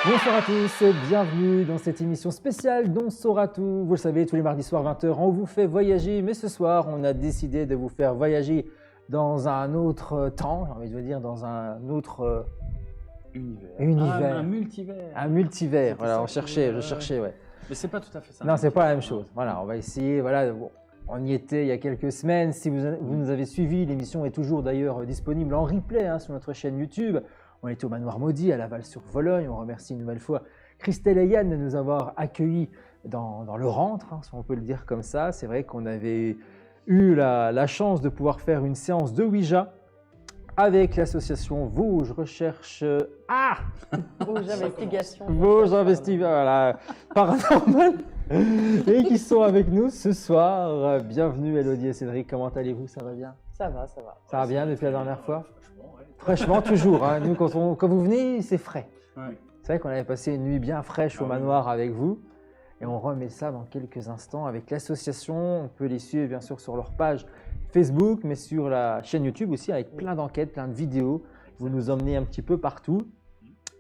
Bonsoir à tous, bienvenue dans cette émission spéciale d'On saura tout. Vous le savez, tous les mardis soirs 20h, on vous fait voyager, mais ce soir, on a décidé de vous faire voyager dans un autre temps, j'ai envie de vous dire, dans un autre univers. Un multivers. Un multivers, voilà, ça je cherchais, ouais. Mais c'est pas tout à fait ça. Non, c'est pas la même chose. Voilà, on va essayer, voilà, on y était il y a quelques semaines. Si vous nous avez suivis, l'émission est toujours d'ailleurs disponible en replay sur notre chaîne YouTube. On était au Manoir Maudit à Laval-sur-Vologne. On remercie une nouvelle fois Christelle et Yann de nous avoir accueillis dans le rentre, si on peut le dire comme ça. C'est vrai qu'on avait eu la chance de pouvoir faire une séance de Ouija avec l'association Vosges Recherche Vosges Investigation. Vosges Investigation, voilà, paranormal, et qui sont avec nous ce soir. Bienvenue Elodie et Cédric, comment allez-vous? Ça va bien? Ça va, ça va. Ça va bien depuis la dernière fois? Fraîchement, toujours. Nous, quand vous venez, c'est frais. Ouais. C'est vrai qu'on avait passé une nuit bien fraîche au manoir avec vous. Et on remet ça dans quelques instants avec l'association. On peut les suivre bien sûr sur leur page Facebook, mais sur la chaîne YouTube aussi avec plein d'enquêtes, plein de vidéos. Vous nous emmenez un petit peu partout.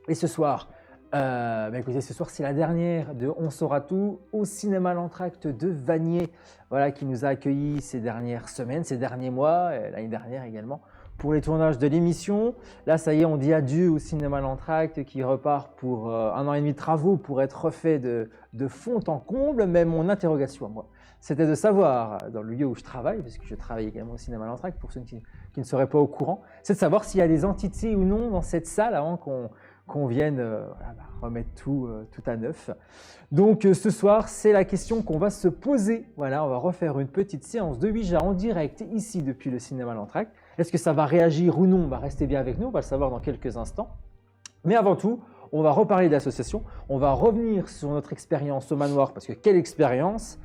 Et ce soir, écoutez, ce soir c'est la dernière de On saura tout au cinéma L'Entracte de Vanier, voilà, qui nous a accueillis ces dernières semaines, ces derniers mois, l'année dernière également, pour les tournages de l'émission. Là, ça y est, on dit adieu au cinéma L'Entracte qui repart pour 1 an et demi de travaux pour être refait de fond en comble. Mais mon interrogation à moi, c'était de savoir, dans le lieu où je travaille, parce que je travaille également au cinéma L'Entracte, pour ceux qui ne seraient pas au courant, c'est de savoir s'il y a des entités ou non dans cette salle avant qu'on vienne remettre tout à neuf. Donc ce soir, c'est la question qu'on va se poser. Voilà, on va refaire une petite séance de Ouija en direct ici depuis le cinéma L'Entracte. Est-ce que ça va réagir ou non? Restez bien avec nous, on va le savoir dans quelques instants. Mais avant tout, on va reparler de l'association. On va revenir sur notre expérience au manoir, parce que quelle expérience,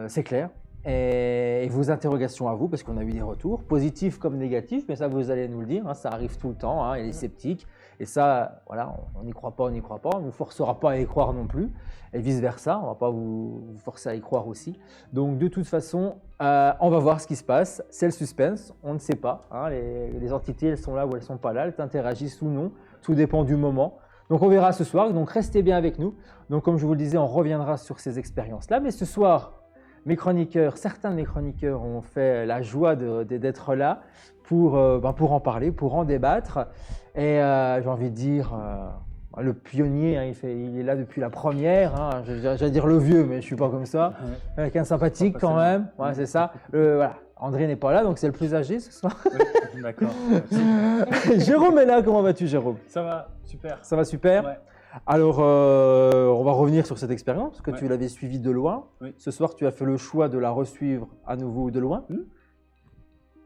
c'est clair. Et vos interrogations à vous, parce qu'on a eu des retours, positifs comme négatifs, mais ça vous allez nous le dire, ça arrive tout le temps, et les sceptiques. Et ça, voilà, on n'y croit pas, on n'y croit pas, on ne vous forcera pas à y croire non plus, et vice-versa, on ne va pas vous forcer à y croire aussi. Donc de toute façon, on va voir ce qui se passe, c'est le suspense, on ne sait pas, les entités, elles sont là ou elles ne sont pas là, elles interagissent ou non, tout dépend du moment. Donc on verra ce soir, donc restez bien avec nous. Donc comme je vous le disais, on reviendra sur ces expériences-là, mais ce soir, certains de mes chroniqueurs ont fait la joie d'être là pour en parler, pour en débattre. Et j'ai envie de dire, le pionnier, il est là depuis la première. J'allais dire le vieux, mais je ne suis pas comme ça. Quelqu'un sympathique quand même, ouais, c'est ça. Voilà. André n'est pas là, donc c'est le plus âgé ce soir. Oui, d'accord. Jérôme est là, comment vas-tu Jérôme? Ça va, super. Ça va super. Ouais. Alors, on va revenir sur cette expérience, parce que tu l'avais suivie de loin. Oui. Ce soir, tu as fait le choix de la resuivre à nouveau de loin.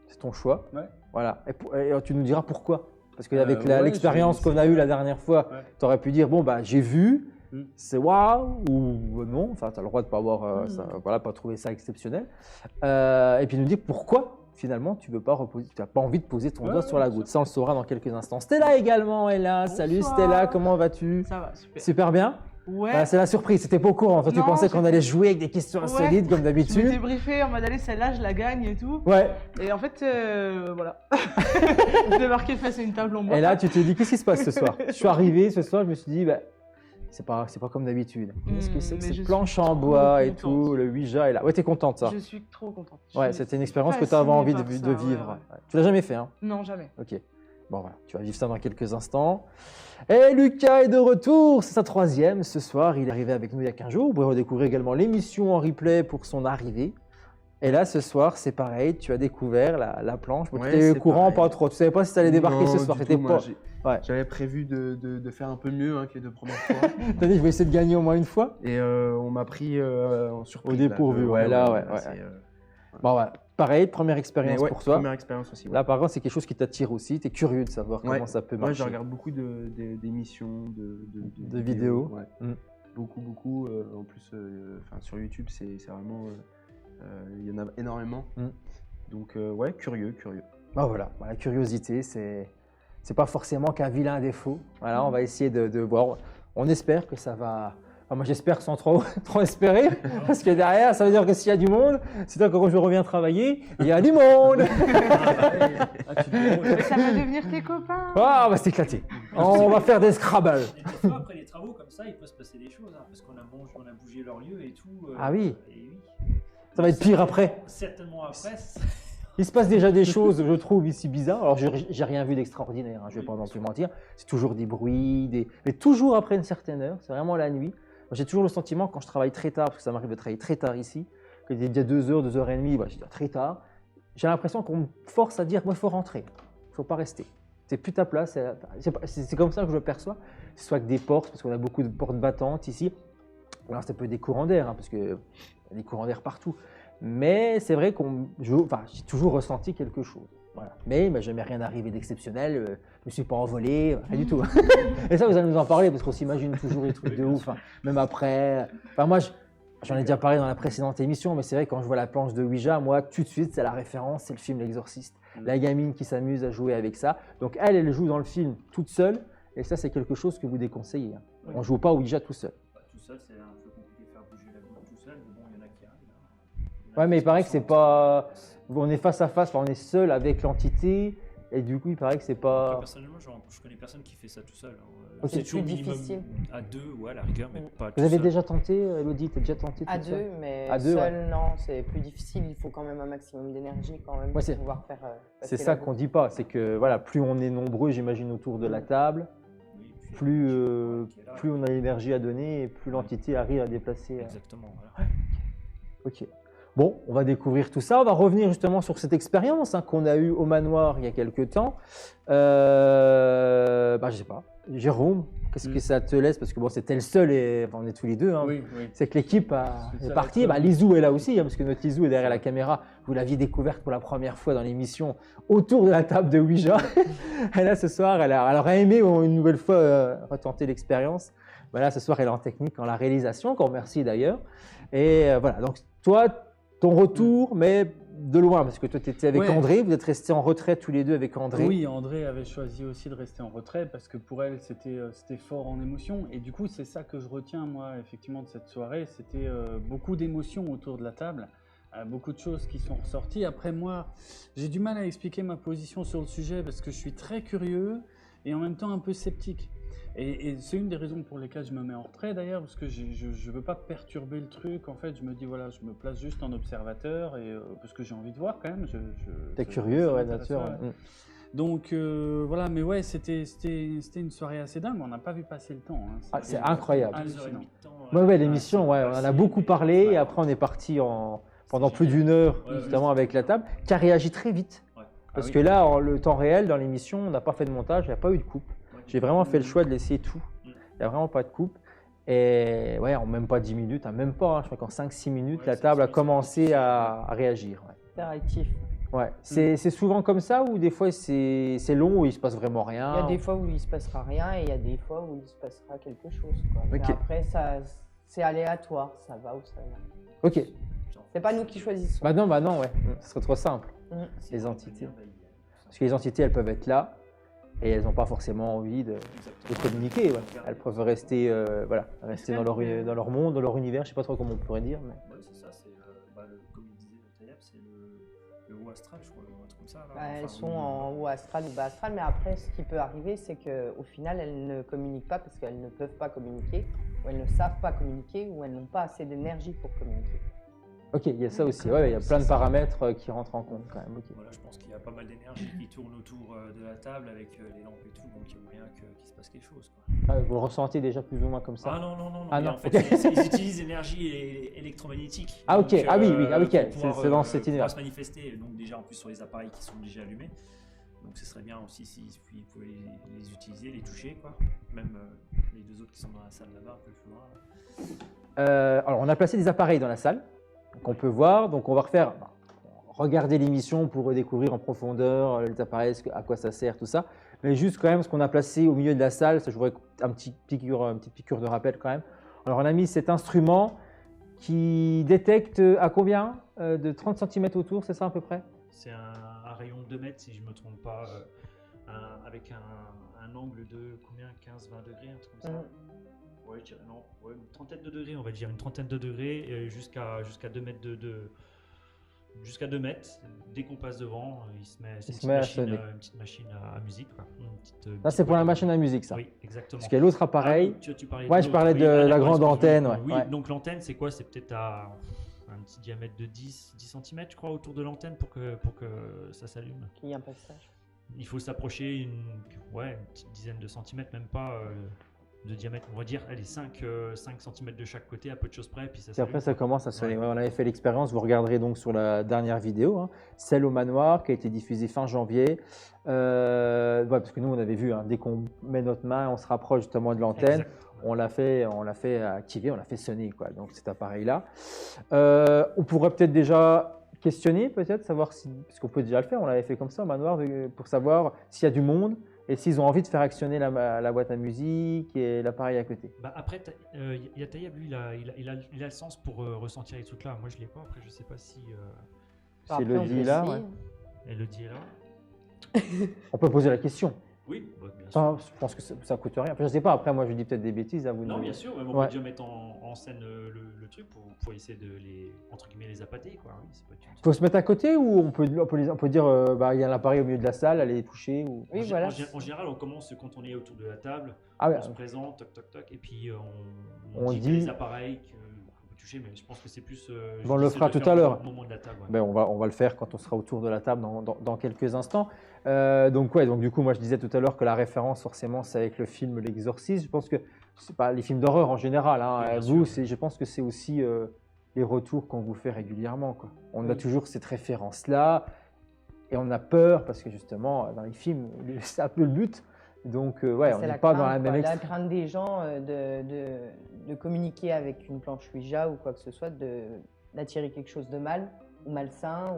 C'est ton choix. Ouais. Voilà. Et tu nous diras pourquoi. Parce qu'avec l'expérience j'ai- qu'on a eue la dernière fois, Ouais. tu aurais pu dire, bon, j'ai vu, c'est waouh, ou non. Enfin, tu as le droit de pas avoir, pas trouver ça exceptionnel. Et puis nous dire pourquoi. Finalement, tu n'as pas envie de poser ton doigt sur la goutte. Ça, on le saura dans quelques instants. Stella également est là. Salut Stella, comment vas-tu? Ça va, super. Super bien. Ouais. C'est la surprise, c'était pas au courant. Toi, tu Non, pensais qu'on allait jouer avec des questions insolites comme Je m'étais d'habitude. briefée en mode allez, celle-là, je la gagne et tout. Ouais. Et en fait, voilà. Je débarquais face à une table en bois. Et là, tu te dis, qu'est-ce qui se passe ce soir? Je suis arrivé ce soir, je me suis dit, c'est pas comme d'habitude. Qu'est-ce que c'est que mais cette je planche suis en bois et trop contente. tout, le Ouija est là. Ouais, t'es contente ça? Je suis trop contente. Ouais, c'était une expérience que tu avais envie de fascinée par ça, vivre. ouais. Ouais. Tu l'as jamais fait, hein? Non, jamais. Ok. Bon, voilà, tu vas vivre ça dans quelques instants. Et Lucas est de retour, c'est sa 3e ce soir. Il est arrivé avec nous il y a 15 jours. Vous pouvez redécouvrir également l'émission en replay pour son arrivée. Et là, ce soir, c'est pareil, tu as découvert la planche. Tu étais au courant, pas trop. Tu savais pas si ça allait débarquer ce soir. J'avais prévu de faire un peu mieux que les 2 premières fois. T'as dit, je vais essayer de gagner au moins une fois. Et on m'a pris en surprise. Au dépourvu, ouais. Bon, ouais. Pareil, première expérience pour toi. Première expérience aussi. Ouais. Là, par contre, c'est quelque chose qui t'attire aussi. Tu es curieux de savoir comment ça peut marcher. Moi, je regarde beaucoup d'émissions, de vidéos. Ouais. Beaucoup. En plus, sur YouTube, c'est vraiment. Il y en a énormément. Donc, curieux. Voilà, la curiosité, c'est pas forcément qu'un vilain défaut. Voilà, on va essayer de voir. On espère que ça va. Enfin, moi, j'espère sans trop espérer, parce que derrière, ça veut dire que s'il y a du monde, c'est là que quand je reviens travailler, il y a du monde. Mais ça va devenir tes copains. Ah, on va s'éclater. On va faire des Scrabble. Et des fois, après les travaux, comme ça, il peut se passer des choses, hein, parce qu'on a bougé leur lieu et tout. Ah oui. Et oui. Ça va être pire après. Certainement après. Il se passe déjà des choses, je trouve, ici bizarres. Alors, j'ai rien vu d'extraordinaire, hein, je ne vais pas non plus mentir. C'est toujours des bruits, mais toujours après une certaine heure. C'est vraiment la nuit. J'ai toujours le sentiment, quand je travaille très tard, parce que ça m'arrive de travailler très tard ici, qu'il y a 2 heures, 2h30, je dis très tard, j'ai l'impression qu'on me force à dire il faut rentrer, il ne faut pas rester. C'est plus ta place. C'est comme ça que je le perçois. Soit avec des portes, parce qu'on a beaucoup de portes battantes ici. Alors, ça peut être des courants d'air, hein, parce qu'il y a des courants d'air partout. Mais c'est vrai j'ai toujours ressenti quelque chose. Voilà. Mais il ne m''a jamais rien arrivé d'exceptionnel. Je ne me suis pas envolé, rien du tout. Et ça, vous allez nous en parler parce qu'on s'imagine toujours des trucs de ouf. Hein. Même après. Moi, j'en ai déjà parlé dans la précédente émission, mais c'est vrai, quand je vois la planche de Ouija, moi, tout de suite, c'est la référence, c'est le film L'Exorciste. La gamine qui s'amuse à jouer avec ça. Donc, elle joue dans le film toute seule. Et ça, c'est quelque chose que vous déconseillez. Hein. Oui. On ne joue pas au Ouija tout seul. Tout seul, c'est un peu compliqué de faire bouger la boule tout seul, mais bon, il y en a qui arrivent. Ouais, mais il paraît que c'est pas. On est face à face, on est seul avec l'entité, et du coup, il paraît que c'est Après, pas. personnellement, je connais personne qui fait ça tout seul. Hein. Ok. C'est toujours plus minimum difficile. à 2 ou à la rigueur, mais pas tout Vous avez seul. déjà tenté, Elodie, t'as déjà tenté À toute 2, seule mais À deux, seul, non, c'est plus difficile. Il faut quand même un maximum d'énergie quand même Ouais, pour pouvoir faire. C'est passer ça la qu'on boucle. dit pas, c'est que voilà, plus on est nombreux, j'imagine, autour de la table, Oui, puis, plus on a l'énergie à donner, et plus l'entité arrive à déplacer. Exactement. Voilà. Ok. Bon, on va découvrir tout ça. On va revenir justement sur cette expérience qu'on a eue au manoir il y a quelques temps. Je sais pas. Jérôme, qu'est-ce que ça te laisse? Parce que bon, c'était le seul et on est tous les deux. Hein. Oui, oui. C'est que l'équipe C'est est ça, partie. la Lizou est là aussi, hein, parce que notre Lizou est derrière la caméra. Vous l'aviez découverte pour la première fois dans l'émission autour de la table de Ouija. Et là, ce soir, elle aurait aimé une nouvelle fois retenter l'expérience. Là, ce soir, elle est en technique, en la réalisation, qu'on remercie d'ailleurs. Et voilà, donc toi, ton retour, mais de loin, parce que toi, tu étais avec Ouais. André. Vous êtes restés en retrait tous les deux avec André. Oui, André avait choisi aussi de rester en retrait parce que pour elle, c'était fort en émotion. Et du coup, c'est ça que je retiens, moi, effectivement, de cette soirée. C'était beaucoup d'émotions autour de la table, beaucoup de choses qui sont ressorties. Après, moi, j'ai du mal à expliquer ma position sur le sujet parce que je suis très curieux et en même temps un peu sceptique. Et c'est une des raisons pour lesquelles je me mets en retrait d'ailleurs, parce que je ne veux pas perturber le truc. En fait, je me dis, voilà, je me place juste en observateur, et, parce que j'ai envie de voir quand même. T'es curieux, ça ouais, m'intéresse, nature. ouais. Donc voilà, mais ouais, c'était une soirée assez dingue. On n'a pas vu passer le temps. Hein. Ah, c'est incroyable. 2 heures et Hallucinant. demie de temps, Ouais, l'émission, ouais, on en a passé, beaucoup mais- parlé. Et Ouais. après, on est parti pendant plus d'une heure, Ouais, ouais, justement, c'était avec la table, qui a réagi très vite. Ouais. Parce Ah oui. que là, en le temps réel, dans l'émission, on n'a pas fait de montage, il n'y a pas eu de coupe. Ouais. J'ai vraiment fait le choix de laisser tout. Il n'y a vraiment pas de coupe. Et ouais, en même pas 10 minutes, hein, même pas, hein, je crois qu'en 5-6 minutes, Ouais, la c'est table a ça, commencé c'est- à réagir. Ouais. Interactif. Ouais. C'est souvent comme ça ou des fois c'est long où il se passe vraiment rien? Il y a des fois où il ne se passera rien et il y a des fois où il se passera quelque chose. Quoi. Mais Ok. après, c'est aléatoire, ça va ou ça vient. Ok. C'est pas nous qui choisissons. Bah non, ouais. Ce serait trop simple. Mm. Les entités. Parce que les entités, elles peuvent être là et elles n'ont pas forcément envie de communiquer. Ouais. Elles peuvent rester, rester dans leur monde, dans leur univers. Je sais pas trop comment on pourrait dire. Mais... Ouais, c'est ça, c'est comme il disait Tayeb, c'est le haut astral, je crois, un truc comme ça. Là. Elles Enfin, sont en haut astral ou bas astral, mais après, ce qui peut arriver, c'est qu'au final, elles ne communiquent pas parce qu'elles ne peuvent pas communiquer, ou elles ne savent pas communiquer, ou elles n'ont pas assez d'énergie pour communiquer. Ok, il y a ça aussi. Ouais, il y a plein de paramètres qui rentrent en compte quand même. Ok. Voilà, je pense qu'il y a pas mal d'énergie qui tourne autour de la table avec les lampes et tout, donc il y a moyen qu'il se passe quelque chose. Quoi. Ah, vous le ressentez déjà plus ou moins comme ça? Ah non, Ah mais non, en fait, ok. ils utilisent l'énergie électromagnétique. Ah, ok. Donc, Ah oui, ok. pour pouvoir, C'est dans cet univers. pouvoir se manifester, donc déjà en plus sur les appareils qui sont déjà allumés. Donc ce serait bien aussi s'ils pouvaient les utiliser, les toucher, quoi. Même les deux autres qui sont dans la salle là-bas, un peu plus loin. Alors, on a placé des appareils dans la salle qu'on peut voir. Donc, on va regarder l'émission pour redécouvrir en profondeur les appareils, à quoi ça sert, tout ça. Mais juste quand même, ce qu'on a placé au milieu de la salle, ça, je voudrais une petite piqûre de rappel quand même. Alors, on a mis cet instrument qui détecte à combien de 30 cm autour, c'est ça à peu près? C'est un rayon de 2 mètres, si je ne me trompe pas, avec un angle de combien, 15-20 degrés, un truc comme ça. Ouais, je dirais non, ouais, une trentaine de degrés, on va dire, une trentaine de degrés, jusqu'à 2 mètres jusqu'à 2 mètres. Dès qu'on passe devant, il se met, c'est Il se met à sonner. une petite machine à musique. Quoi. Là, c'est pour la machine à musique, ça. Oui, exactement. Parce qu'il y a l'autre appareil. Ah, tu parlais Ouais, de je l'autre, parlais oui. de Ah, la d'accord, grande excuse-moi. antenne, ouais. Oui, Ouais. donc l'antenne, c'est quoi? C'est peut-être à un petit diamètre de 10 cm, je crois, autour de l'antenne pour que ça s'allume. Qu'il y ait un passage. Il faut s'approcher une petite dizaine de centimètres, même pas de diamètre. On va dire, allez, 5 cm de chaque côté, à peu de choses près, puis ça Puis après, s'allume. ça commence à sonner. Ouais. Ouais, on avait fait l'expérience, vous regarderez donc sur la dernière vidéo, hein, celle au manoir qui a été diffusée fin janvier. Parce que nous, on avait vu, hein, dès qu'on met notre main, on se rapproche justement de l'antenne. Exact. On l'a fait activer, on l'a fait sonner, quoi. Donc cet appareil-là. On pourrait peut-être déjà questionner, peut-être, savoir si, parce qu'on peut déjà le faire, on l'avait fait comme ça au manoir, pour savoir s'il y a du monde et s'ils ont envie de faire actionner la boîte à musique et l'appareil à côté. Bah après, il y a Taïeb, lui, il a le sens pour ressentir les trucs là. Moi, je l'ai pas. Après, je sais pas si Si Après, le on dit peut là, essayer. ouais. elle le dit là. On peut poser la question. Oui, bah, bien sûr. Enfin, je pense que ça ne coûte rien. Enfin, je ne sais pas, après, moi, je dis peut-être des bêtises à vous. Non, de- bien sûr, mais on Ouais. peut déjà mettre en scène le truc pour essayer de les, entre guillemets, les appâter, quoi. Oui, ça peut être une- Il faut se mettre à côté ou on peut dire il y a un appareil au milieu de la salle, allez toucher ou... Oui, En gé- voilà. En général, on commence quand on est autour de la table, Ah ouais, on se présente, toc toc toc, et puis On dit dit- les appareils qu'on peut toucher, mais je pense que c'est plus. On le judicieux fera de tout faire à l'heure. Au moment de la table. Ouais. ben, on va le faire quand on sera autour de la table dans quelques instants. Donc du coup, moi je disais tout à l'heure que la référence forcément c'est avec le film L'Exorciste. Je pense que c'est pas les films d'horreur en général. Hein. Oui, bien Vous, sûr. je pense que c'est aussi les retours qu'on vous fait régulièrement, quoi. On a Oui. toujours cette référence-là et on a peur parce que justement dans les films c'est un peu le but. Donc on C'est n'est la pas crainte, dans la quoi. même La crainte des gens de communiquer avec une planche Ouija ou quoi que ce soit, d'attirer quelque chose de mal ou malsain,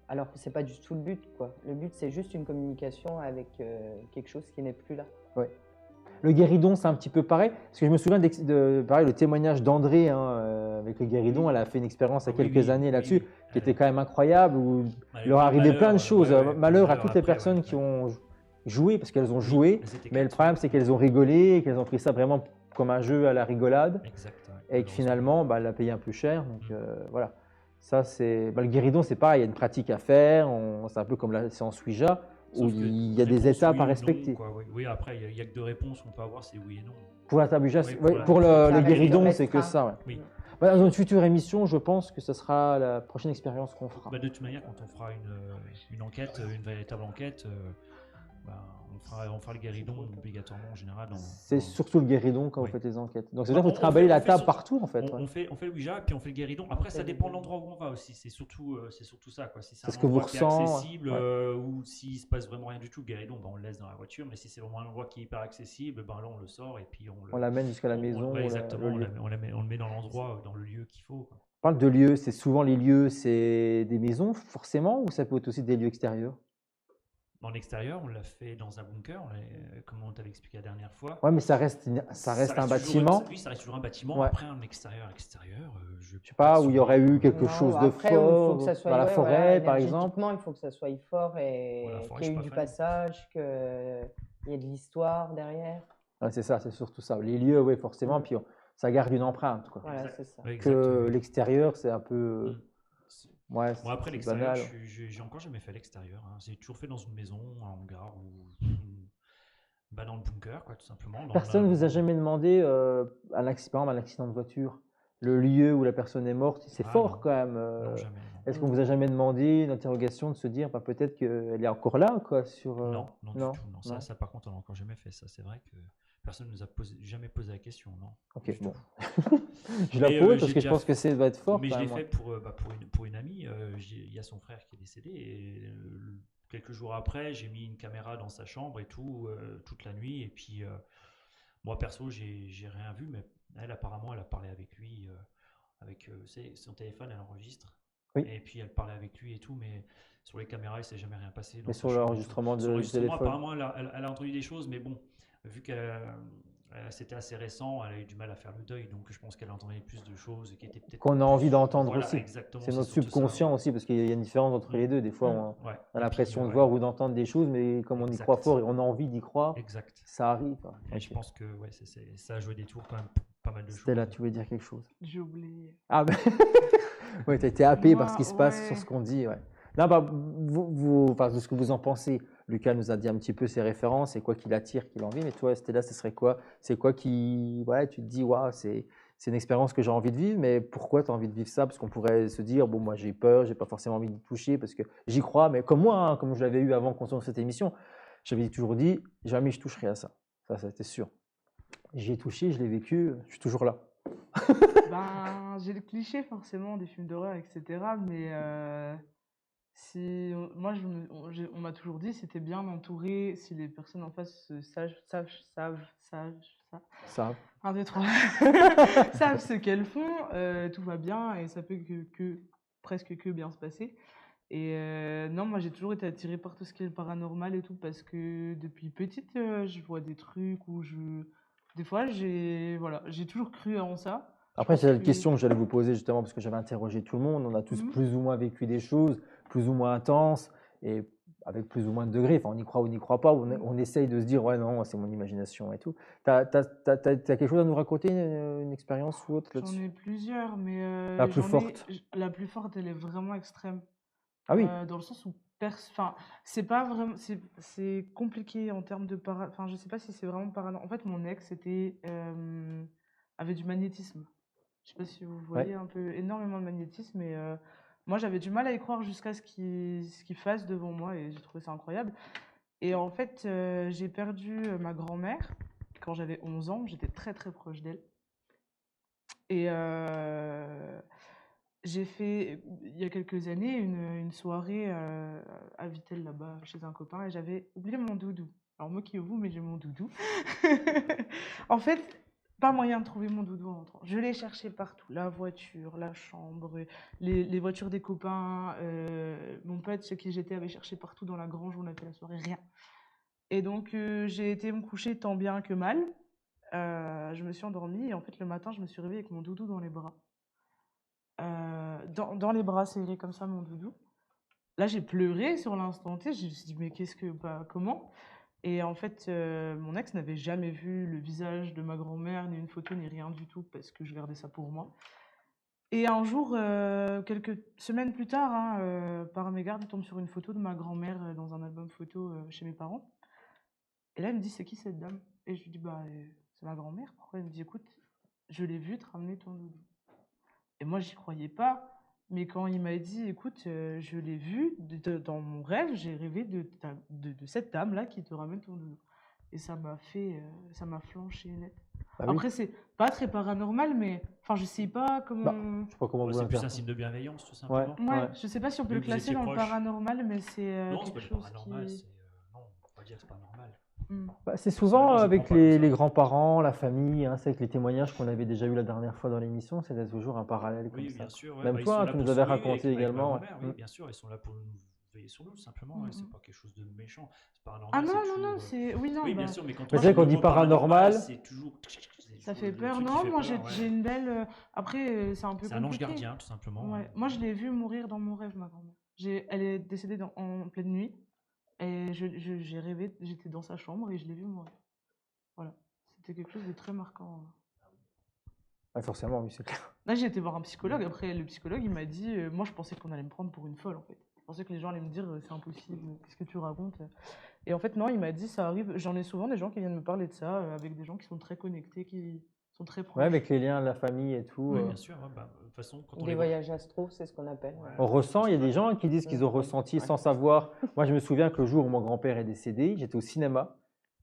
alors que c'est pas du tout le but, quoi. Le but, c'est juste une communication avec quelque chose qui n'est plus là. Le guéridon, c'est un petit peu pareil. Parce que je me souviens pareil, le témoignage d'André avec le guéridon. Elle a fait une expérience il y a quelques années là-dessus, qui était quand même incroyable, où il leur arrivait plein de choses. Malheur à toutes les personnes qui ont joué, parce qu'elles ont joué. Mais le problème, c'est qu'elles ont rigolé, qu'elles ont pris ça vraiment comme un jeu à la rigolade, Exact. ouais. et que finalement, elle a payé un peu cher. Donc voilà. Ça, c'est le guéridon, c'est pareil. Il y a une pratique à faire. C'est un peu comme la séance Ouija, où Sauf que il y a des réponse étapes oui à ou non, respecter. quoi, oui. Oui, après, il n'y a que deux réponses qu'on peut avoir, c'est oui et non. Pour la table Ouija, Oui, pour Ça le reste guéridon, c'est que restreint. ça. Ouais. Oui. Dans une future émission, je pense que ce sera la prochaine expérience qu'on fera. Bah, de toute manière, quand on fera une enquête, une véritable enquête, on fera le guéridon obligatoirement en général. C'est surtout le guéridon quand Oui. vous faites les enquêtes. Donc c'est-à-dire que On vous trimballez fait- la on fait table sur- partout en fait. On, ouais. on fait le Ouija, puis on fait le guéridon. Après, ça fait le dépend de guéridon. l'endroit où on va aussi. C'est surtout ça. Quoi. Si c'est C'est un ce que vous endroit qui est ressent, accessible, ouais. ou s'il se passe vraiment rien du tout, le guéridon, on le laisse dans la voiture. Mais si c'est vraiment un endroit qui est hyper accessible, là, on le sort et puis On l'amène jusqu'à la on- maison. ouais, exactement, le lieu. on le met dans l'endroit, dans le lieu qu'il faut. Quoi. On parle de lieux, c'est souvent les lieux, c'est des maisons forcément, ou ça peut être aussi des lieux extérieurs? En extérieur, on l'a fait dans un bunker, comme on t'avait expliqué la dernière fois. Ouais, mais ça reste un toujours- bâtiment. Oui, ça reste toujours un bâtiment. Ouais. Après, un extérieur, je Je sais pas, où il y aurait eu quelque Non, chose de après, il faut fort que ça soit dans la ouais, forêt, voilà, par exemple. énergétiquement, il faut que ça soit fort et Voilà, forêt, qu'il y ait je eu suis du pas fan. passage, qu'il y ait de l'histoire derrière. Ouais, c'est ça, c'est surtout ça. Les lieux, oui, forcément, puis ça garde une empreinte, quoi. Voilà, Exact. c'est ça. Ouais, Que exact, oui. l'extérieur, c'est un peu. Mm. Ouais, Bon, après c'est l'extérieur, banal. j'ai encore jamais fait l'extérieur. Hein. J'ai toujours fait dans une maison, un hangar ou dans le bunker, quoi, tout simplement. Personne ne vous a jamais demandé, par exemple, un accident de voiture, le lieu où la personne est morte, c'est Ah, fort non. quand même. Non, jamais. non. Est-ce qu'on vous a jamais demandé une interrogation de se dire peut-être qu'elle est encore là, quoi, sur. Non, non, non, du tout. Non. non. Ça, par contre, on n'a encore jamais fait ça. C'est vrai que personne ne nous a jamais posé la question, non. Ok, du bon. tout. Je la Mais, pose j'ai parce que je déjà pense que ça doit être fort. Mais quand je l'ai même, fait ouais. pour une amie. Il y a son frère qui est décédé. Et quelques jours après, j'ai mis une caméra dans sa chambre et tout, toute la nuit. Et puis, moi, perso, j'ai rien vu. Mais elle, apparemment, elle a parlé avec lui. Avec son téléphone, elle enregistre. Oui. Et puis, elle parlait avec lui et tout. Mais sur les caméras, il ne s'est jamais rien passé. dans Mais sa sur chambre et tout. l'enregistrement Sur du l'enregistrement, téléphone. apparemment, elle a entendu des choses. Mais bon, vu que c'était assez récent, elle a eu du mal à faire le deuil. Donc, je pense qu'elle entendait plus de choses qui étaient peut-être. Qu'on a envie d'entendre Voilà, aussi. exactement, C'est notre surtout ça. subconscient aussi, parce qu'il y a une différence entre les deux. Des fois, on Ouais. a Et l'impression puis, de ouais. voir ou d'entendre des choses, mais comme on y Exact. croit fort et on a envie d'y croire, Exact. ça arrive. quoi. Et je Ok. pense que ouais, ça a joué des tours quand même pas mal de choses. Stella, tu voulais dire quelque chose? J'ai oublié. Ah ben, Ouais, tu as été happé par Moi, ce qui se passe ouais. sur ce qu'on dit. Ouais. Non, bah, enfin, de ce que vous en pensez, Lucas nous a dit un petit peu ses références et quoi qu'il attire, qu'il a envie. Mais toi, Stella, ce serait quoi? C'est quoi qui. Ouais, tu te dis, waouh, c'est une expérience que j'ai envie de vivre, mais pourquoi tu as envie de vivre ça? Parce qu'on pourrait se dire, bon, moi j'ai peur, j'ai pas forcément envie d'y toucher parce que j'y crois, mais comme moi, hein, comme je l'avais eu avant qu'on soit dans cette émission, j'avais toujours dit, jamais je toucherai à ça. Ça, c'était sûr. J'y ai touché, je l'ai vécu, je suis toujours là. Ben, j'ai le cliché forcément des films d'horreur, etc. Mais moi, on m'a toujours dit c'était bien entouré si les personnes en face savent, Ça. 1, 2, 3, savent ce qu'elles font, tout va bien et ça peut presque que bien se passer. Et non, moi j'ai toujours été attirée par tout ce qui est paranormal et tout parce que depuis petite, je vois des trucs où des fois, j'ai toujours cru en ça. Je Après, pense c'est la que- question que j'allais vous poser justement parce que j'avais interrogé tout le monde. On a tous Mhm. plus ou moins vécu des choses, plus ou moins intenses et avec plus ou moins de degrés. Enfin, on y croit ou on n'y croit pas. On essaye de se dire, ouais, non, c'est mon imagination et tout. T'as quelque chose à nous raconter, une expérience ou autre J'en là-dessus? ai plusieurs, mais La plus forte. la plus forte, elle est vraiment extrême. Ah oui, Dans le sens où enfin, c'est pas vraiment, c'est compliqué en termes de enfin, je sais pas si c'est vraiment paranormal. En fait, mon ex avait du magnétisme. Je sais pas si vous voyez ouais. un peu énormément de magnétisme et moi j'avais du mal à y croire jusqu'à ce qu'il fasse devant moi et j'ai trouvé ça incroyable. Et en fait, j'ai perdu ma grand-mère quand j'avais 11 ans, j'étais très très proche d'elle. Et j'ai fait, il y a quelques années, une soirée à Vittel, là-bas, chez un copain, et j'avais oublié mon doudou. Alors, moquez-vous, mais j'ai mon doudou. En fait, pas moyen de trouver mon doudou en rentrant. Je l'ai cherché partout. La voiture, la chambre, les voitures des copains. Mon pote, chez qui j'étais, avait cherché partout dans la grange où on a fait la soirée. Rien. Et donc, j'ai été me coucher tant bien que mal. Je me suis endormie et en fait, le matin, je me suis réveillée avec mon doudou dans les bras. Dans les bras serrés comme ça, mon doudou. Là, j'ai pleuré sur l'instant T. Je me suis dit, mais comment? Et en fait, mon ex n'avait jamais vu le visage de ma grand-mère, ni une photo, ni rien du tout, parce que je gardais ça pour moi. Et un jour, quelques semaines plus tard, hein, par mégarde, il tombe sur une photo de ma grand-mère dans un album photo chez mes parents. Et là, il me dit, c'est qui cette dame? Et je lui dis, bah, c'est ma grand-mère. Pourquoi? Il me dit, écoute, je l'ai vue te ramener ton doudou. Et moi, j'y croyais pas. Mais quand il m'a dit, écoute, je l'ai vue dans mon rêve, j'ai rêvé de cette dame-là qui te ramène ton doudou. Et ça m'a flanché net. bah oui. Après, c'est pas très paranormal, mais enfin, je sais pas comment. Je sais pas comment vous C'est plus un l'interprétez. signe de bienveillance, tout simplement. Ouais, Ouais. je sais pas si on peut Vu le que vous classer étiez dans le proche. paranormal, mais c'est Non, c'est pas quelque du chose paranormal, qui. c'est. Non, on peut pas dire que c'est pas normal. Bah, c'est souvent Personnellement, je avec prends pas comme ça. les grands-parents, la famille, hein, c'est avec les témoignages qu'on avait déjà eu la dernière fois dans l'émission, c'est toujours un parallèle comme Oui, ça. bien sûr. Ouais. Même Bah, ils toi, sont hein, là tu pour nous avais surveiller raconté avec ma également. grand-mère, oui, bien sûr, ils sont là pour nous veiller sur nous, simplement. Ouais, c'est pas quelque chose de méchant. C'est paranormal, Ah non, c'est non, toujours, non, c'est. Oui, non, Oui, bah, bien sûr, mais quand Mais on c'est vrai qu'on dit dit le mot paranormal, paranormal. c'est toujours. ça le fait peur. truc qui Non, fait moi, peur, ouais. j'ai une belle. Après, c'est un peu C'est un ange compliqué. gardien, tout simplement. Ouais. Moi, je l'ai vue mourir dans mon rêve, ma grand-mère. Elle est décédée en pleine nuit. Et j'ai rêvé, j'étais dans sa chambre et je l'ai vue mourir. Voilà. C'était quelque chose de très marquant. Ouais, forcément, oui, c'est clair. Là, j'ai été voir un psychologue. Après, le psychologue, il m'a dit moi, je pensais qu'on allait me prendre pour une folle, en fait. Je pensais que les gens allaient me dire c'est impossible, qu'est-ce que tu racontes? Et en fait, non, il m'a dit ça arrive. J'en ai souvent des gens qui viennent me parler de ça, avec des gens qui sont très connectés, qui sont très proches. Ouais, avec les liens de la famille et tout. Oui, bien sûr. Ouais, bah, de toute façon, quand on Des les voit. voyages astro, c'est ce qu'on appelle. Ouais. On ressent, il y a des gens qui disent qu'ils ont ressenti sans savoir. Moi, je me souviens que le jour où mon grand-père est décédé, j'étais au cinéma.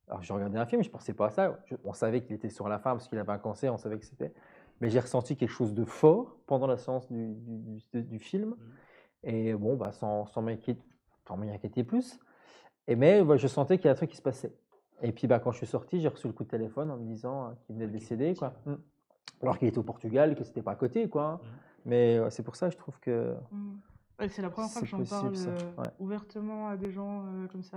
Alors, je regardais un film, je ne pensais pas à ça. On savait qu'il était sur la fin parce qu'il avait un cancer, on savait que c'était. Mais j'ai ressenti quelque chose de fort pendant la séance du film. Et bon, bah, sans m'y inquiéter plus. Mais bah, je sentais qu'il y a un truc qui se passait. Et puis, bah, quand je suis sorti, j'ai reçu le coup de téléphone en me disant qu'il venait de décéder, quoi. Alors qu'il était au Portugal, que c'était pas à côté, quoi. Mais c'est pour ça que je trouve que. Ouais, c'est la première fois que C'est j'en possible, parle ça. Ouais. ouvertement à des gens comme ça.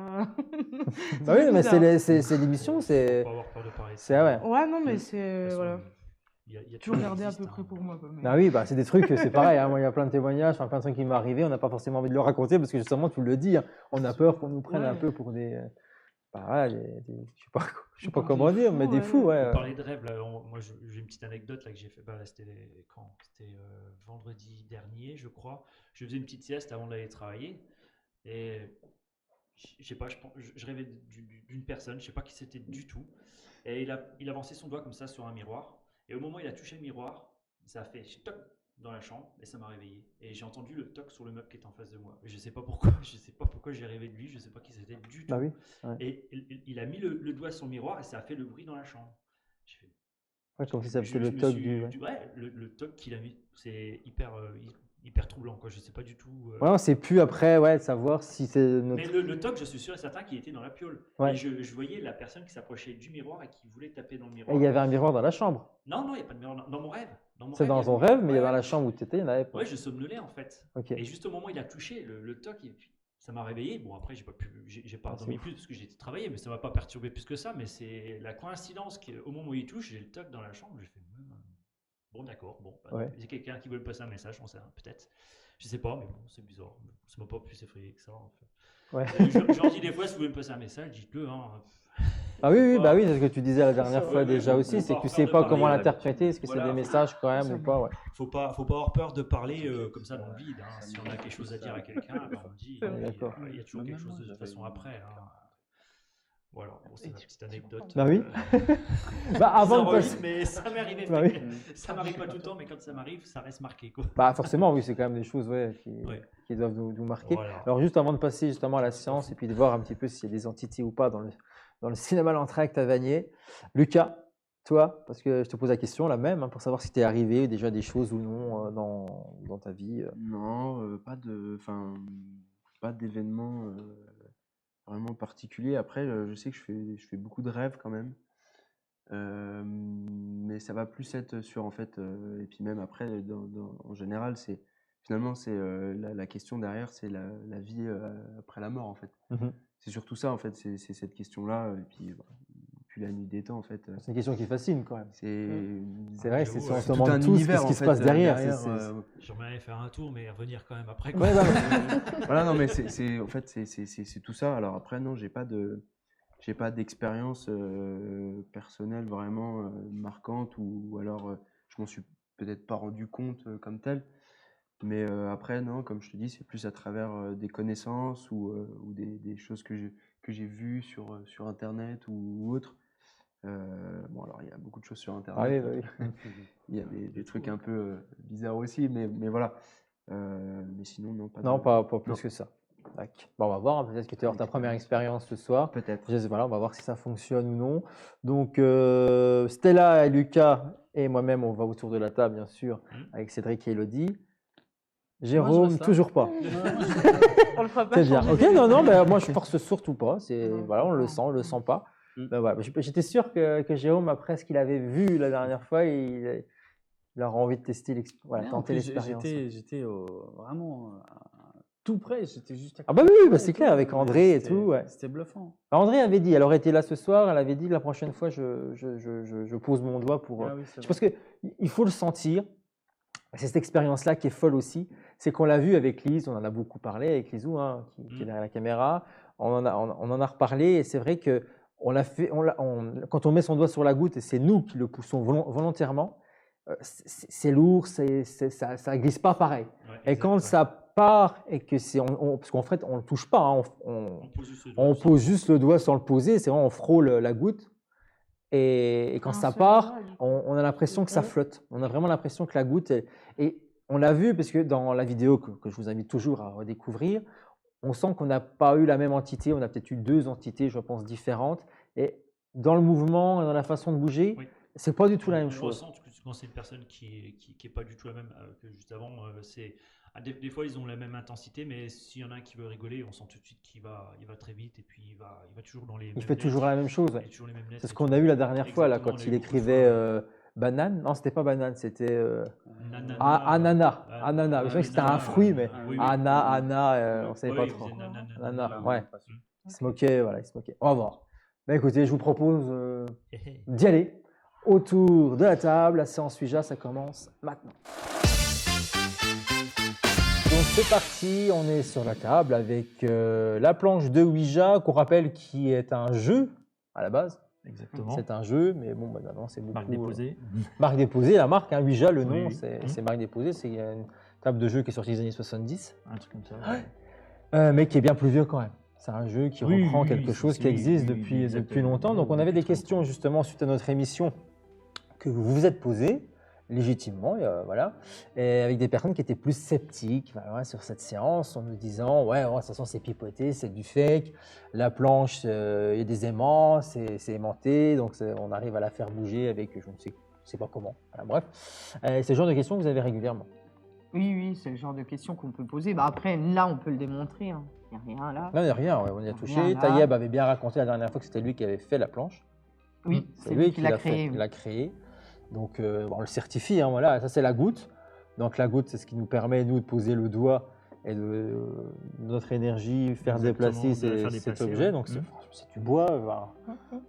Bah oui, mais bizarre. c'est l'émission, c'est. Faut pas avoir peur de parler. C'est ouais. Ouais, non, mais De c'est. toute façon, Voilà. il y a Toujours tout qui gardé à existe, peu près hein. pour moi. Quoi, mais... Ah oui, bah, c'est des trucs, c'est pareil. Hein. Moi, il y a plein de témoignages, enfin, plein de trucs qui m'est arrivé. On n'a pas forcément envie de le raconter parce que justement, tu le dis, hein, on a peur qu'on nous prenne un peu pour des bah, voilà, je sais pas comment dire, mais des fous, ouais. On parlait de rêve, là, moi j'ai une petite anecdote là, que j'ai fait. Bah, là, c'était quand? C'était vendredi dernier, je crois. Je faisais une petite sieste avant d'aller travailler. Et je sais pas, je rêvais d'une personne, je sais pas qui c'était du tout. Et il avançait son doigt comme ça sur un miroir. Et au moment où il a touché le miroir, ça a fait toc dans la chambre et ça m'a réveillé. Et j'ai entendu le toc sur le meuble qui était en face de moi. Je sais pas pourquoi, j'ai rêvé de lui, je sais pas qui c'était du tout. Bah oui. Ouais. Et il a mis le doigt sur le miroir et ça a fait le bruit dans la chambre. J'ai fait, Ouais, comme si ça je faisait le me toc suis- du. Ouais, le toc qu'il a mis, c'est hyper troublant, quoi. Je sais pas du tout. Ouais, on sait plus après, ouais, de savoir si c'est Mais notre. le toc, je suis sûr et certain qu'il était dans la piole. Ouais. Et je voyais la personne qui s'approchait du miroir et qui voulait taper dans le Et miroir. il y avait un miroir dans la chambre. Non, il n'y a pas de miroir. Dans mon rêve. C'est dans il y ton avait- rêve, mais il y a Ouais, dans la chambre où tu étais, il n'y en avait pas. Ouais, je somnolais en fait. Ok. Et juste au moment où il a touché le toc, ça m'a réveillé. Bon, après, j'ai pas Ah, c'est dormi ouf. plus parce que j'ai travaillé, mais ça m'a pas perturbé plus que ça. Mais c'est la coïncidence qu'au moment où il touche, j'ai le toc dans la chambre. J'ai fait, bon, d'accord. Bon, bah, Ouais. il y a quelqu'un qui veut me passer un message, on sait, peut-être. Je sais pas, mais bon, c'est bizarre. Ça m'a pas plus effrayé que ça. En fait. Ouais. Je leur dis des fois, si vous voulez me passer un message, dites-le. Hein. Ah oui, Faut bah pas- oui, c'est ce que tu disais la dernière Ouais, fois ouais, déjà faut- aussi, faut c'est pas que tu avoir sais peur pas de comment parler, l'interpréter, est-ce que Voilà. c'est des messages quand même ou pas, ouais. Faut pas avoir peur de parler comme ça dans le vide. Hein. Si on a quelque chose à dire à quelqu'un, ben, on le dit. C'est vrai. D'accord. Il y a toujours Même quelque chose moi, de toute j'avais façon une- après. Hein. Voilà, bon, c'est Et ma tu- petite anecdote. Bah oui. euh, Bah avant de bizarroïde, passer. mais ça m'arrive. Bah oui. Ça m'arrive pas tout le temps, mais quand ça m'arrive, ça reste marqué. Quoi. Bah forcément, oui, c'est quand même des choses ouais, Ouais. qui doivent nous marquer. Voilà. Alors juste avant de passer justement à la séance et puis de voir un petit peu s'il y a des entités ou pas dans le cinéma L'Entracte à Vanier. Lucas, toi, parce que je te pose la question la même, hein, pour savoir si t'es arrivé déjà des choses ou non dans ta vie. Non, pas d'événement vraiment particulier. Après, je sais que je fais beaucoup de rêves quand même. Mais ça va plus être sur en fait, et puis même après, en général, finalement c'est la question derrière, c'est la vie après la mort en fait. Mhm. C'est surtout ça en fait, c'est cette question-là. Et puis, depuis la nuit des temps en fait, C'est une question qui fascine quand même. c'est C'est vrai, j'avoue, c'est on ouais. se tout demande un tous univers qu'est-ce en qui se fait, passe derrière. J'aimerais aller faire un tour, mais revenir quand même après. Ouais, bah, Voilà, non mais en fait c'est tout ça. Alors après non, j'ai pas d'expérience personnelle vraiment marquante ou alors je m'en suis peut-être pas rendu compte comme tel. Mais après non, comme je te dis, c'est plus à travers des connaissances ou des choses que j'ai vues sur internet ou autre. Bon alors il y a beaucoup de choses sur internet. Ah oui, bah oui. Il y a des trucs un peu bizarres aussi, mais voilà. Mais sinon non, pas Non, de- pas plus non. que ça. Tac. Bon, on va voir, hein, peut-être que tu as ta première expérience ce soir. Peut-être. Voilà, on va voir si ça fonctionne ou non. Donc, Stella et Lucas et moi-même, on va autour de la table, bien sûr, avec Cédric et Elodie. Jérôme, reste là. toujours pas. On le fera pas C'est bien. changer Ok, de- non, mais moi, je force surtout pas. Non. Voilà, on le sent pas. Mm. Ben, voilà. J'étais sûr que Jérôme, après ce qu'il avait vu la dernière fois, il aura envie de tester Ouais, en tenter plus, l'expérience. J'étais vraiment tout près, j'étais juste à Ah bah côté. oui, bah c'est clair, avec André et C'était- tout, ouais. C'était bluffant. Bah, André avait dit, elle aurait été là ce soir, elle avait dit la prochaine fois, je pose mon doigt pour. Ah oui, c'est Parce qu'il faut le sentir. C'est cette expérience-là qui est folle aussi. C'est qu'on l'a vu avec Lise, on en a beaucoup parlé avec Lisou, hein, qui est derrière la caméra. On en a reparlé et c'est vrai que quand on met son doigt sur la goutte et c'est nous qui le poussons volontairement, c'est lourd, ça glisse pas pareil. Ouais, Et quand exact, ça part et que parce qu'en fait on le touche pas, hein, on pose juste le doigt on dessus. pose juste le doigt sans le poser, c'est vraiment on frôle la goutte. Et quand Ah, ça c'est part, vrai. on a l'impression que ça flotte. On a vraiment l'impression que la goutte. Et on l'a vu parce que dans la vidéo que je vous invite toujours à redécouvrir, on sent qu'on n'a pas eu la même entité. On a peut-être eu deux entités, je pense, différentes. Et dans le mouvement, dans la façon de bouger, Oui. c'est pas du tout la On même le chose. ressent quand c'est une personne qui est pas du tout la même que juste avant. Des fois, ils ont la même intensité, mais s'il y en a un qui veut rigoler, on sent tout de suite qu'il va très vite et puis il va toujours dans les Il mêmes fait toujours la même chose. lettres, Ouais. il fait toujours les mêmes lettres C'est ce et qu'on tout. a eu la dernière fois là, Exactement, quand on a il eu beaucoup de écrivait fois. banane. Non, c'était pas banane, c'était Nanana. ananas. Ouais, Ananas. Je savais que c'était un nanana, fruit, mais oui, oui. Anna, on savait Ouais, pas il trop. faisait nanana. Nanana, ouais. Pas sûr. Il se moquait, voilà, il se moquait. On va voir. Ben, écoutez, je vous propose Hé, hé. d'y aller autour de la table. La séance Ouija, ça commence maintenant. Donc c'est parti, on est sur la table avec la planche de Ouija, qu'on rappelle qui est un jeu à la base. Exactement. C'est un jeu, mais bon, maintenant c'est beaucoup. Marque déposée. Marque déposée, la marque, hein, Ouija, le nom, Oui, oui. c'est marque déposée, c'est une table de jeu qui est sortie des années 70, Un truc comme ça. mais qui est bien plus vieux quand même. C'est un jeu qui Oui, reprend oui, quelque oui, chose c'est- qui existe oui, depuis exactement. longtemps. Donc on avait des Depuis très questions longtemps. justement suite à notre émission que vous vous êtes posées légitimement, voilà, et avec des personnes qui étaient plus sceptiques voilà, sur cette séance, en nous disant ouais, de toute façon c'est pipoté, c'est du fake, la planche, il y a des aimants, c'est aimanté, donc on arrive à la faire bouger avec je ne sais pas comment. Voilà, bref, c'est le genre de questions que vous avez régulièrement. Oui, oui, c'est le genre de questions qu'on peut poser. Bah, après, là, on peut le démontrer. hein. Il n'y a rien là. Là, il n'y a rien, ouais, on y a touché. Rien là. Taïeb avait bien raconté la dernière fois que c'était lui qui avait fait la planche. Oui, c'est lui qui l'a créé. Il l'a créé. Donc, on le certifie, hein, voilà. Ça, c'est la goutte. Donc, la goutte, c'est ce qui nous permet, nous, de poser le doigt et de notre énergie, faire Exactement, déplacer de la faire cet déplacer, objet. ouais. Donc, c'est du bois. Voilà.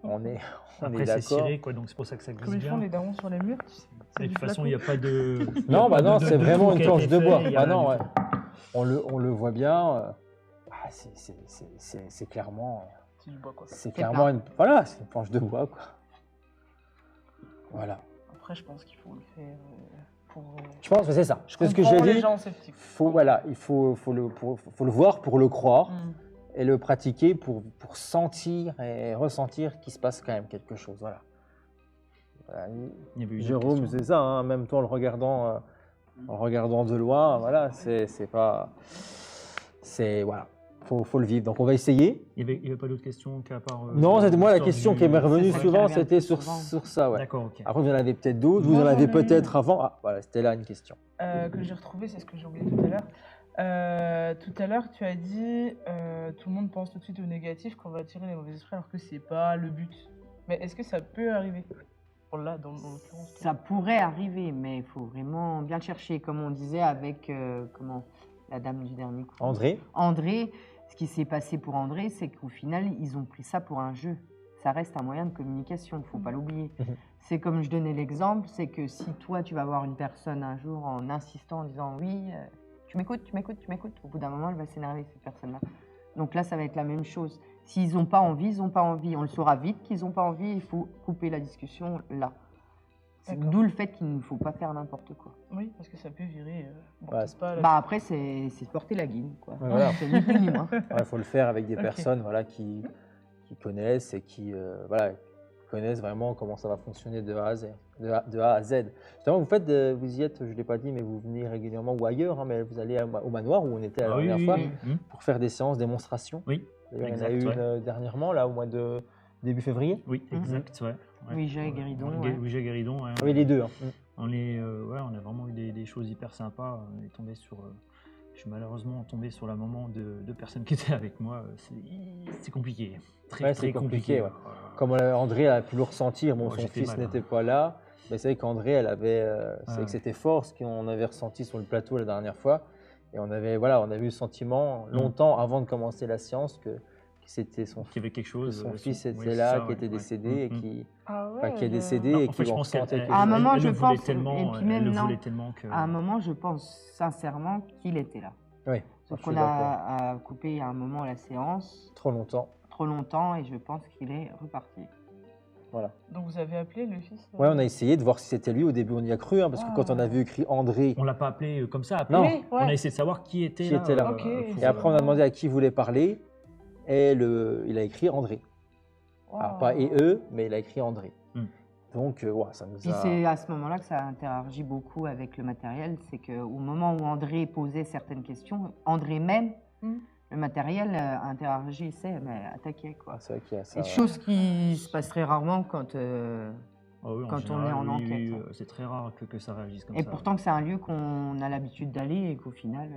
On est Après, c'est d'accord. ciré, quoi, donc c'est pour ça que ça glisse Comme ils font bien. les darons sur les murs, tu sais. Et de toute façon, il n'y a pas de. Non, bah non, c'est vraiment une planche de bois. Bah Bah non, ouais. On le voit bien. C'est clairement. C'est du bois, quoi. C'est plat. clairement une. Voilà, c'est une planche de bois, quoi. Voilà. Après, je pense qu'il faut le faire pour. Je pense que c'est ça. Je C'est ce que comprends j'ai les dit. gens sceptiques. Voilà, il faut le voir pour le croire Mm. et le pratiquer pour sentir et ressentir qu'il se passe quand même quelque chose. Voilà. Voilà. Il y avait eu une Jérôme, question. c'est ça, hein, même toi en le regardant de loin, voilà, c'est pas. C'est. Voilà. Faut le vivre. Donc on va essayer. Il n'y avait pas d'autres questions qu'à part. Non, c'était moi la l'histoire question du- qui m'est revenue ça qui souvent, revient c'était plus sur souvent. ça, ouais. D'accord, ok. Après, vous en avez peut-être d'autres, vous Moi, en avez j'en ai peut-être avant. Ah, voilà, c'était là une question. Que j'ai retrouvé, c'est ce que j'ai oublié tout à l'heure. Tout à l'heure, tu as dit tout le monde pense tout de suite au négatif qu'on va attirer les mauvais esprits alors que c'est pas le but. Mais est-ce que ça peut arriver? Bon, là, dans l'occurrence. Ça pourrait arriver, mais il faut vraiment bien le chercher. Comme on disait avec la dame du dernier coup. André, Ce qui s'est passé pour André, c'est qu'au final, ils ont pris ça pour un jeu. Ça reste un moyen de communication, il ne faut pas l'oublier. Mhm. C'est comme je donnais l'exemple, c'est que si toi, tu vas voir une personne un jour en insistant, en disant oui, tu m'écoutes, au bout d'un moment, elle va s'énerver, cette personne-là. Donc là, ça va être la même chose. S'ils n'ont pas envie, ils n'ont pas envie. On le saura vite qu'ils n'ont pas envie, il faut couper la discussion là. C'est D'accord. d'où le fait qu'il ne faut pas faire n'importe quoi. Oui, parce que ça peut virer. Bon, Ouais, c'est pas la- Bah après, c'est porter la guine, quoi. Ouais, voilà. C'est ni plus ni moins. Il faut le faire avec des Ok. personnes voilà, qui connaissent et qui voilà, connaissent vraiment comment ça va fonctionner de A à Z. De A à Z. Justement, vous y êtes, je ne l'ai pas dit, mais vous venez régulièrement ou ailleurs, hein, mais vous allez au manoir où on était la Ah oui, dernière oui, fois oui. pour faire des séances démonstration. Oui, D'ailleurs, il y en a exact, eu ouais. une dernièrement, là, au mois de début février. Oui, Mhm. exact, ouais. Ouais. Ouija et Guéridon, Ouais, ouais. Ouija et Guéridon, ouais. Ah oui, les deux. Hein. On a vraiment eu des choses hyper sympas. On est tombé sur. Je suis malheureusement tombé sur la maman de personnes qui étaient avec moi. C'est compliqué. Très, Ouais, très c'est compliqué, ouais. Comme André a pu le ressentir, bon, Moi, son j'ai fait fils mal, n'était hein. pas là, mais c'est vrai qu'André, elle avait, c'est vrai Ouais. que c'était fort ce qu'on avait ressenti sur le plateau la dernière fois, et on avait eu le sentiment longtemps avant de commencer la séance que c'était son Qu'il y avait quelque chose. fils oui, était c'est là, ça, qui ouais, était ouais. décédé et Mhm. qui, Ah ouais, enfin, qui est je- décédé Non, et en qui fait, je pense ressentait qu'elle quelque À un chose. moment, elle je le voulait pense, tellement, et puis même elle le non. voulait tellement que. À un moment, je pense sincèrement qu'il était là. Oui, Sauf je suis qu'on d'accord. a coupé à un moment la séance Trop longtemps, trop longtemps et je pense qu'il est reparti. voilà. Donc vous avez appelé le fils Ouais, on a essayé de voir si c'était lui. Au début, on y a cru, hein, parce que quand on a vu écrit André, On l'a pas appelé comme ça. Non. Oui, On a ouais. essayé de savoir qui était Qui là. était là. Ok, et après on a demandé à qui voulait parler, et il a écrit André. Alors pas et eux, mais il a écrit André. Hmm. Donc, ouais, ça nous Puis a. c'est à ce moment-là que ça interagit beaucoup avec le matériel. C'est qu'au moment où André posait certaines questions, André même, Mm. le matériel interagissait, mais attaquait. Quoi. Ah, c'est vrai qu'il y a ça. C'est chose qui se passe très rarement quand. Ah oui, en quand on général, est en oui, enquête, oui, hein. c'est très rare que ça réagisse comme Et ça. pourtant que c'est un lieu qu'on a l'habitude d'aller et qu'au final,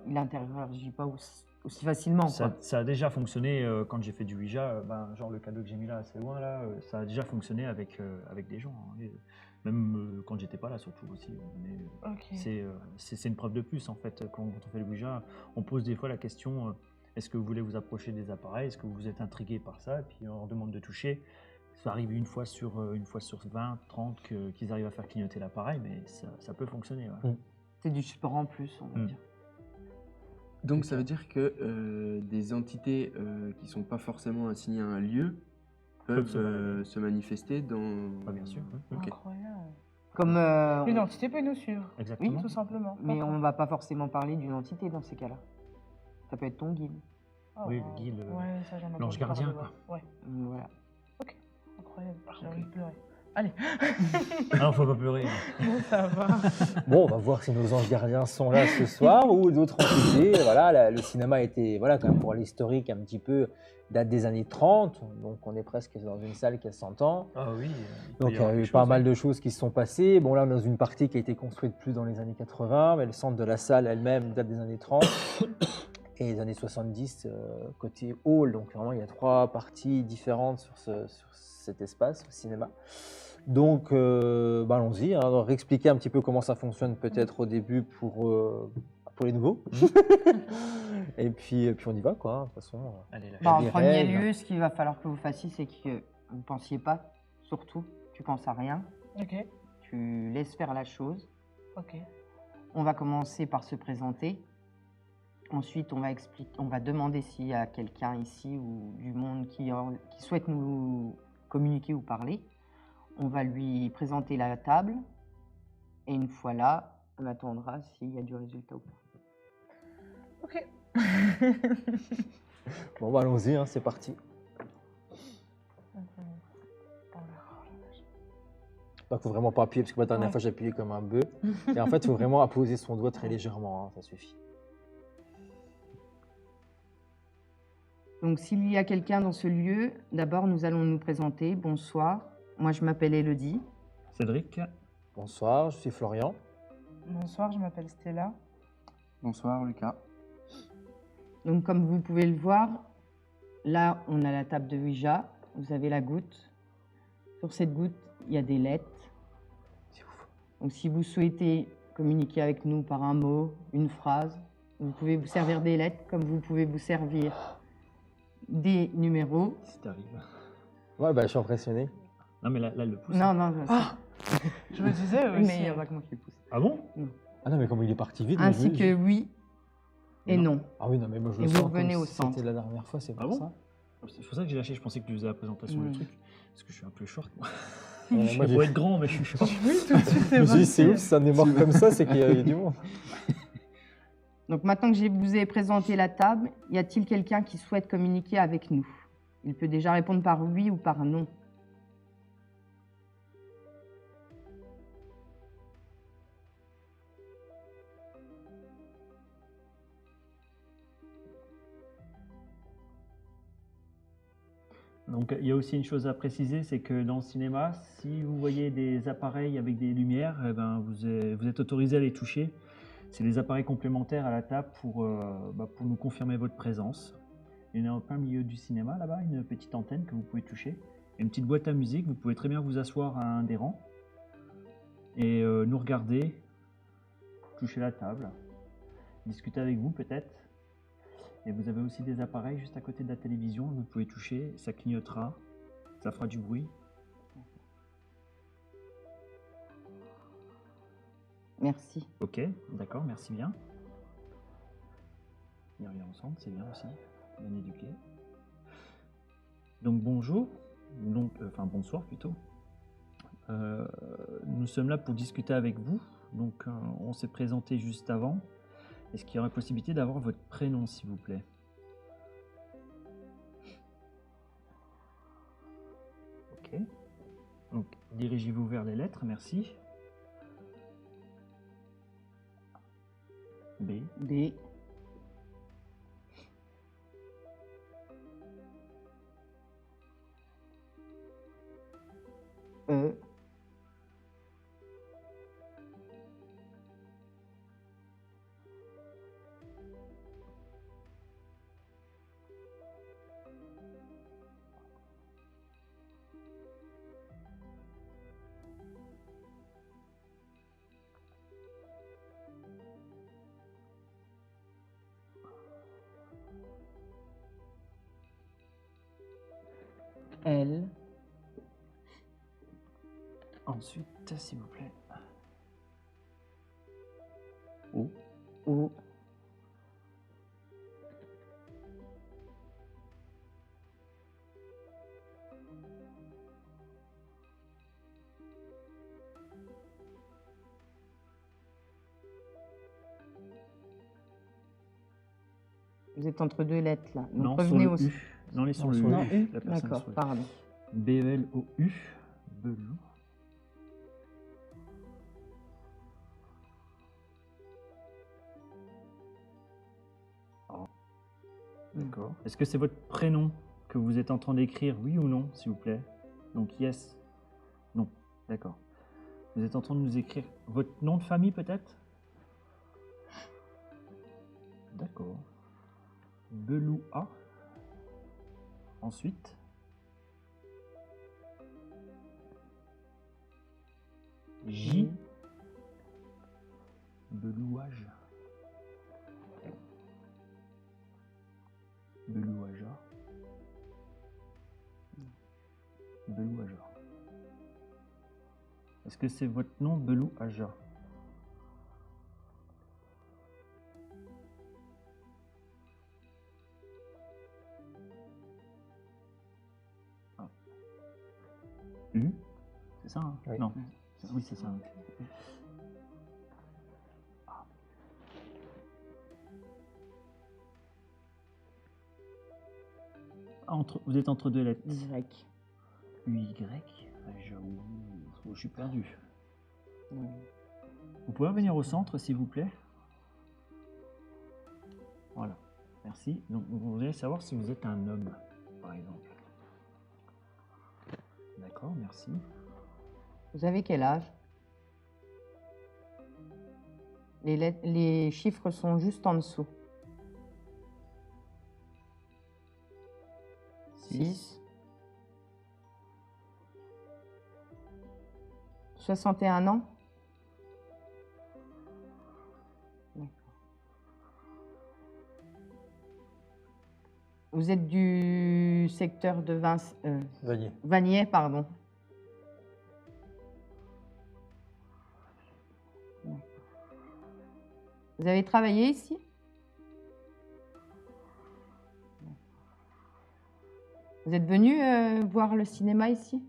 il n'interagit pas aussi facilement. Ça, Quoi. ça a déjà fonctionné quand j'ai fait du Ouija, genre le cadeau que j'ai mis là assez loin, là, ça a déjà fonctionné avec des gens. Hein, et même quand j'étais pas là, surtout aussi. Mais Ok. c'est une preuve de plus en fait. Quand on fait le Ouija, on pose des fois la question est-ce que vous voulez vous approcher des appareils? Est-ce que vous êtes intrigué par ça? Et puis on leur demande de toucher. Ça arrive une fois sur 20, 30 qu'ils arrivent à faire clignoter l'appareil, mais ça peut fonctionner. Ouais. Mm. C'est du support en plus, on va Mm. dire. Donc ça veut dire que des entités qui sont pas forcément assignées à un lieu peuvent se manifester dans... Ah, bien sûr. Ok. Incroyable. Comme, Une entité peut nous suivre. Exactement. Tout simplement. mais D'accord. on va pas forcément parler d'une entité dans ces cas-là. Ça peut être ton guide. Ah, Oui, wow. le guide, Ouais, ça j'en ai l'ange entendu gardien, parler, ouais. Ouais, Voilà. incroyable. J'ai envie de pleurer. Allez, Alors, faut pas pleurer. ça va. Bon, on va voir si nos anges gardiens sont là ce soir ou d'autres entités. Voilà, le cinéma était, voilà, quand même pour l'historique un petit peu, date des années 30, donc on est presque dans une salle qui a 100 ans. Ah oui. Donc il y a eu pas mal de choses qui se sont passées. Bon, là, on est dans une partie qui a été construite plus dans les années 80, mais le centre de la salle elle-même date des années 30 et les années 70 côté hall. Donc vraiment, il y a 3 parties différentes sur cet espace, au cinéma. Donc, allons-y, hein, alors, expliquer un petit peu comment ça fonctionne peut-être au début pour les nouveaux. et puis on y va, quoi. De toute façon, Allez, là. Bah, en des premier règles. lieu, ce qu'il va falloir que vous fassiez, c'est que vous ne pensiez pas, surtout, tu penses à rien, Ok, tu laisses faire la chose. ok. On va commencer par se présenter. Ensuite, on va demander s'il y a quelqu'un ici ou du monde qui souhaite nous communiquer ou parler. On va lui présenter la table. Et une fois là, on attendra s'il y a du résultat ou pas. Ok. Bon, allons-y, hein, c'est parti. Il faut vraiment pas appuyer, parce que la dernière Ouais. fois j'ai appuyé comme un bœuf. Et en fait, il faut vraiment apposer son doigt très légèrement, hein, ça suffit. Donc, s'il y a quelqu'un dans ce lieu, d'abord, nous allons nous présenter. Bonsoir. Moi, je m'appelle Elodie. Cédric. Bonsoir, je suis Florian. Bonsoir, je m'appelle Stella. Bonsoir Lucas. Donc, comme vous pouvez le voir, là, on a la table de Ouija. Vous avez la goutte. Sur cette goutte, il y a des lettres. Donc, si vous souhaitez communiquer avec nous par un mot, une phrase, vous pouvez vous servir des lettres comme vous pouvez vous servir des numéros. Si t'arrives. Ouais, je suis impressionné. Non, mais là, le pouce. Non, non, je sais. Je me disais aussi. Mais il n'y a pas que moi qui le pousse. Ah bon? Ah non, mais comme il est parti vite. moi, Ainsi je- que oui et non. Ah oui, non, mais moi je Et le vous sens revenez comme au si centre. c'était la dernière fois, c'est Ah pour bon? ça. C'est pour ça que j'ai lâché. Je pensais que tu faisais la présentation du Mm. truc. Parce que je suis un peu short. Moi. Ouais, Je moi, vais j'ai- pas être grand, mais je suis short. Oui, tout de suite, Je me suis dit, c'est parti. ouf, ça démarre comme ça, c'est qu'il y a du monde. Donc maintenant que je vous ai présenté la table, y a-t-il quelqu'un qui souhaite communiquer avec nous? Il peut déjà répondre par oui ou par non. Donc il y a aussi une chose à préciser, c'est que dans le cinéma, si vous voyez des appareils avec des lumières, eh ben, vous êtes autorisé à les toucher. C'est des appareils complémentaires à la table pour nous confirmer votre présence. Il y en a en plein milieu du cinéma là-bas, une petite antenne que vous pouvez toucher. Et une petite boîte à musique, vous pouvez très bien vous asseoir à un des rangs et nous regarder, toucher la table, discuter avec vous peut-être. Et vous avez aussi des appareils juste à côté de la télévision, vous pouvez toucher, ça clignotera, ça fera du bruit. Merci. Ok, d'accord, merci bien. On y revient ensemble, c'est bien aussi, bien éduqué. Donc bonjour, enfin bonsoir plutôt. Nous sommes là pour discuter avec vous. Donc on s'est présenté juste avant. Est-ce qu'il y aurait possibilité d'avoir votre prénom s'il vous plaît? Ok. Donc dirigez-vous vers les lettres, merci. B. B. E. L. Ensuite, s'il vous plaît. O. Vous êtes entre deux lettres là. Donc Non, sur revenez le au. U. Non, les sur le sur U. le Non, U. La personne D'accord, sur le U. pardon. B-E-L-O-U. Belou. Ah. D'accord. Est-ce que c'est votre prénom que vous êtes en train d'écrire, oui ou non, s'il vous plaît? Donc yes. Non. D'accord. Vous êtes en train de nous écrire votre nom de famille peut-être? D'accord. Beloua. Ensuite. J. Belouage. Belouaja. Belouaja. Est-ce que c'est votre nom, Belouaja? Ah. U? C'est ça, hein? Oui. Non. Oui, c'est ça. Ah. Vous êtes entre deux lettres. Y. U-Y. Je suis perdu. Vous pouvez revenir au centre, s'il vous plaît? Voilà. Merci. Donc, vous voudriez savoir si vous êtes un homme, par exemple. D'accord, merci. Vous avez quel âge? Les chiffres sont juste en dessous. 6. 61 ans? D'accord. Vous êtes du secteur de Vanier. Vanier, pardon. Vous avez travaillé ici? Vous êtes venu voir le cinéma ici?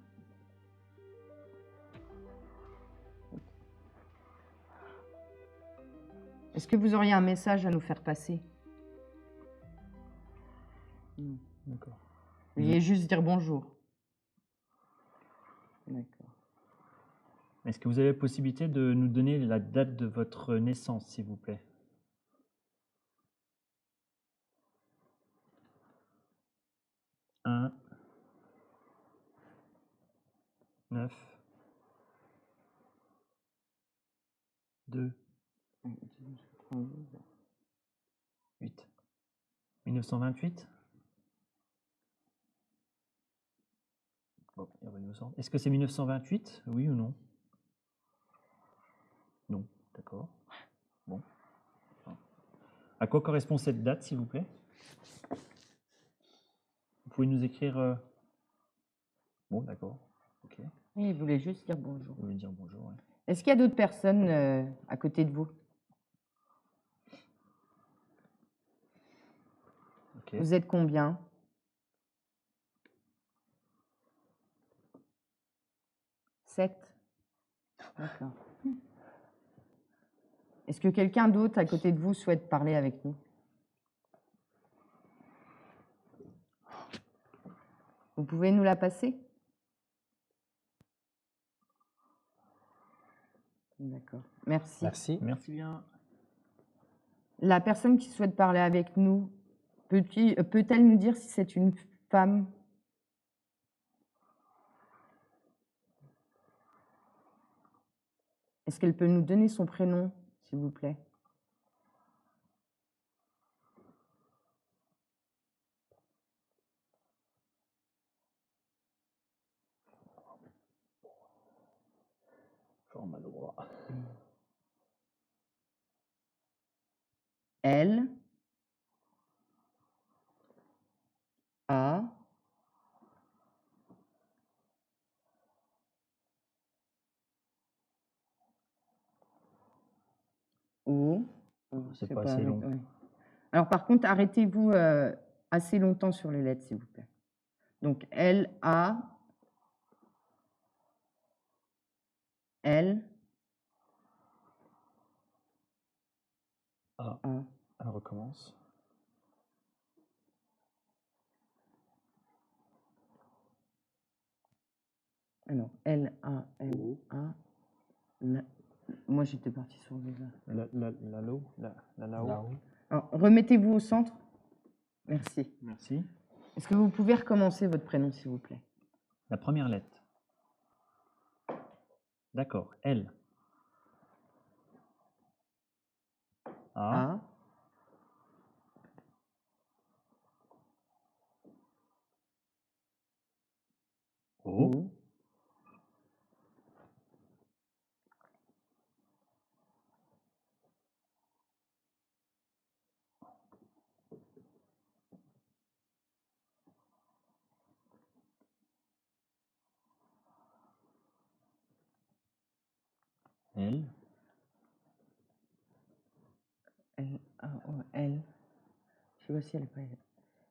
Est-ce que vous auriez un message à nous faire passer? D'accord. Vous vouliez juste dire bonjour. D'accord. Est-ce que vous avez la possibilité de nous donner la date de votre naissance, s'il vous plaît? Un, 9, 2, 8. 1928? Bon, il y a pas 1900. Est-ce que c'est 1928? Oui ou non? Non, d'accord. Bon. À quoi correspond cette date, s'il vous plaît? Vous pouvez nous écrire... Bon, d'accord. Ok. Oui, il voulait juste dire bonjour. Vous voulez dire bonjour, ouais. Est-ce qu'il y a d'autres personnes à côté de vous? Ok. Vous êtes combien? 7. D'accord. Est-ce que quelqu'un d'autre à côté de vous souhaite parler avec nous? Vous pouvez nous la passer? D'accord. Merci. Merci. Merci bien. La personne qui souhaite parler avec nous, peut-elle nous dire si c'est une femme? Est-ce qu'elle peut nous donner son prénom, s'il vous plaît? Fort maladroit. Elle a ou C'est pas assez long. ouais. Alors par contre, arrêtez-vous assez longtemps sur les lettres, s'il vous plaît. Donc elle a, elle Ah, a. elle recommence. Alors, L-A-L-A. Moi, j'étais partie sur le Là-haut. Alors, remettez-vous au centre. Merci. Merci. Est-ce que vous pouvez recommencer votre prénom, s'il vous plaît? La première lettre. D'accord. L. A. A. O. O. L. L. Je sais pas si elle est pas.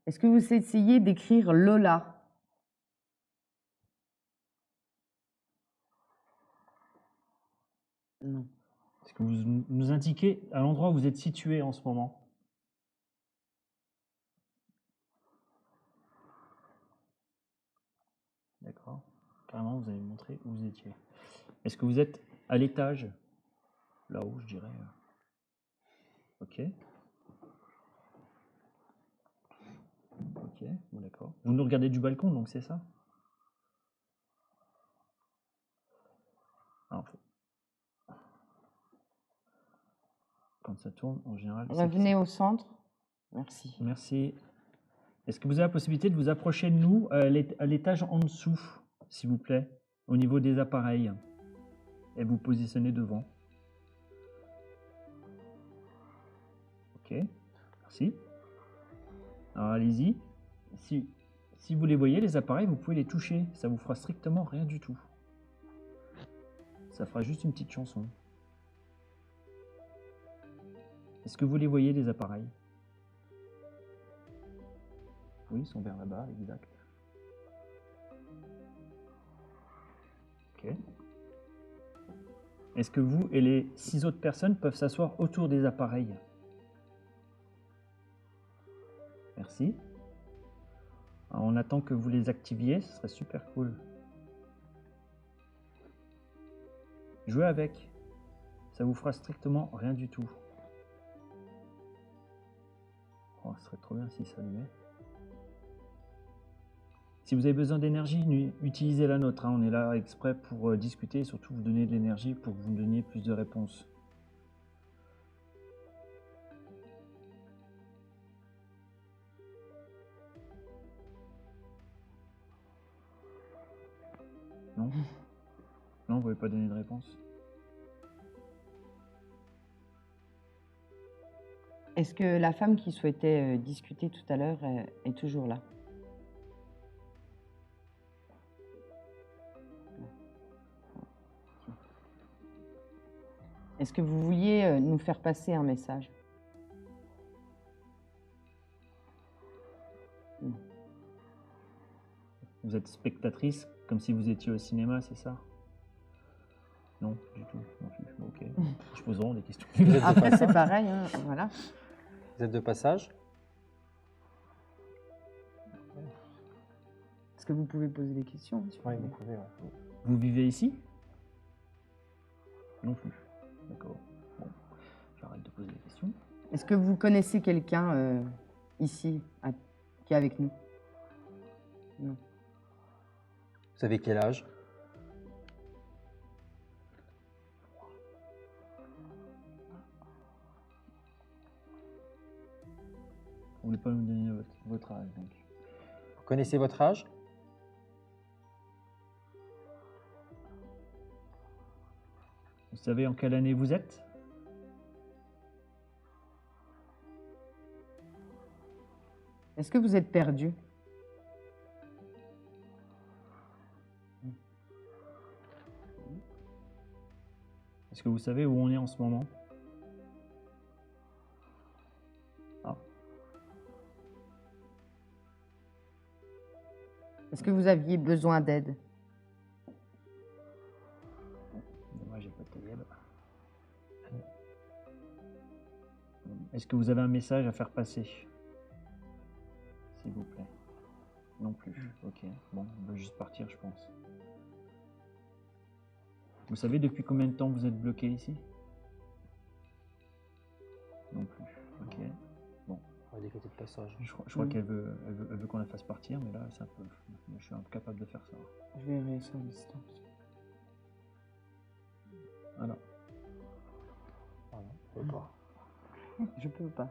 Est-ce que vous essayez d'écrire Lola? Non. Est-ce que vous nous indiquez à l'endroit où vous êtes situé en ce moment? D'accord. Carrément, vous avez montré où vous étiez. Est-ce que vous êtes à l'étage? Là-haut, je dirais. Ok. Ok, bon, d'accord. Vous nous regardez du balcon, donc c'est ça? Alors, quand ça tourne, en général. c'est que Revenez au centre. Merci. Merci. Est-ce que vous avez la possibilité de vous approcher de nous à l'étage en dessous, s'il vous plaît, au niveau des appareils, et vous positionner devant? Ok, merci. Alors allez-y. Si vous les voyez, les appareils, vous pouvez les toucher. Ça vous fera strictement rien du tout. Ça fera juste une petite chanson. Est-ce que vous les voyez, les appareils? Oui, ils sont vers là-bas, exact. Ok. Est-ce que vous et les 6 autres personnes peuvent s'asseoir autour des appareils? Merci. Alors, on attend que vous les activiez, ce serait super cool. Jouez avec. Ça vous fera strictement rien du tout. Oh, ce serait trop bien si ça allumait. Si vous avez besoin d'énergie, utilisez la nôtre. On est là exprès pour discuter et surtout vous donner de l'énergie pour que vous nous donniez plus de réponses. Non? Non, vous ne pouvez pas donner de réponse? Est-ce que la femme qui souhaitait discuter tout à l'heure est toujours là? Est-ce que vous vouliez nous faire passer un message? Non. Vous êtes spectatrice, comme si vous étiez au cinéma, c'est ça? Non, du tout. Non plus. Bon, ok. Je pose vraiment des questions. Après, c'est pareil, hein, voilà. Vous êtes de passage? Est-ce que vous pouvez poser des questions? Oui, vous pouvez. Ouais. Vous vivez ici? Non plus. D'accord. Bon, j'arrête de poser des questions. Est-ce que vous connaissez quelqu'un ici qui est avec nous? Non. Vous avez quel âge? Vous ne voulez pas nous donner votre âge, donc. Vous connaissez votre âge? Vous savez en quelle année vous êtes? Est-ce que vous êtes perdu? Est-ce que vous savez où on est en ce moment? Ah. Est-ce que vous aviez besoin d'aide? Dommage, j'ai pas de téléphone. Est-ce que vous avez un message à faire passer? S'il vous plaît. Non plus. Ok. Bon, on va juste partir, je pense. Vous savez depuis combien de temps vous êtes bloqué ici? Non plus. Ok. On va des côtés de passage. Je crois qu'elle veut qu'on la fasse partir, mais là, ça peut. Je suis incapable de faire ça. Je vais réussir à distance. Alors, Ah non, je peux pas. Je peux pas.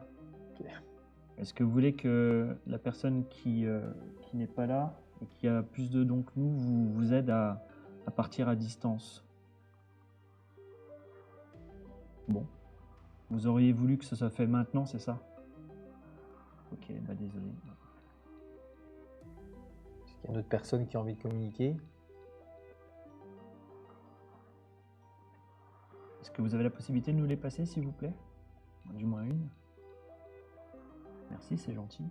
est-ce que vous voulez que la personne qui n'est pas là et qui a plus de dons que nous vous aide à partir à distance? Bon. Vous auriez voulu que ça soit fait maintenant, c'est ça? Ok, bah désolé. Est-ce qu'il y a d'autres personnes qui ont envie de communiquer? Est-ce que vous avez la possibilité de nous les passer, s'il vous plaît? Du moins une. Merci, c'est gentil.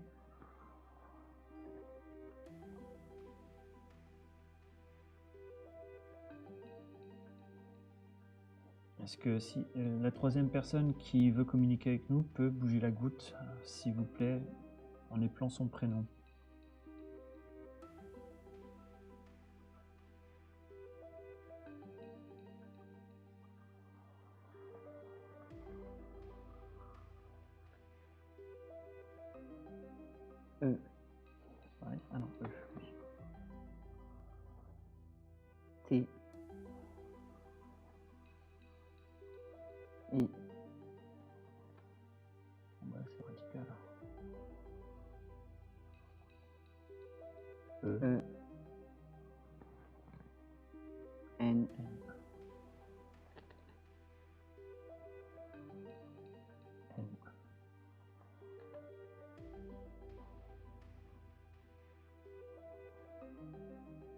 Est-ce que si la troisième personne qui veut communiquer avec nous peut bouger la goutte, s'il vous plaît, en épelant son prénom? E. Ouais, ah non, oui. T. I. Bon, bah, c'est radical. E. N. N.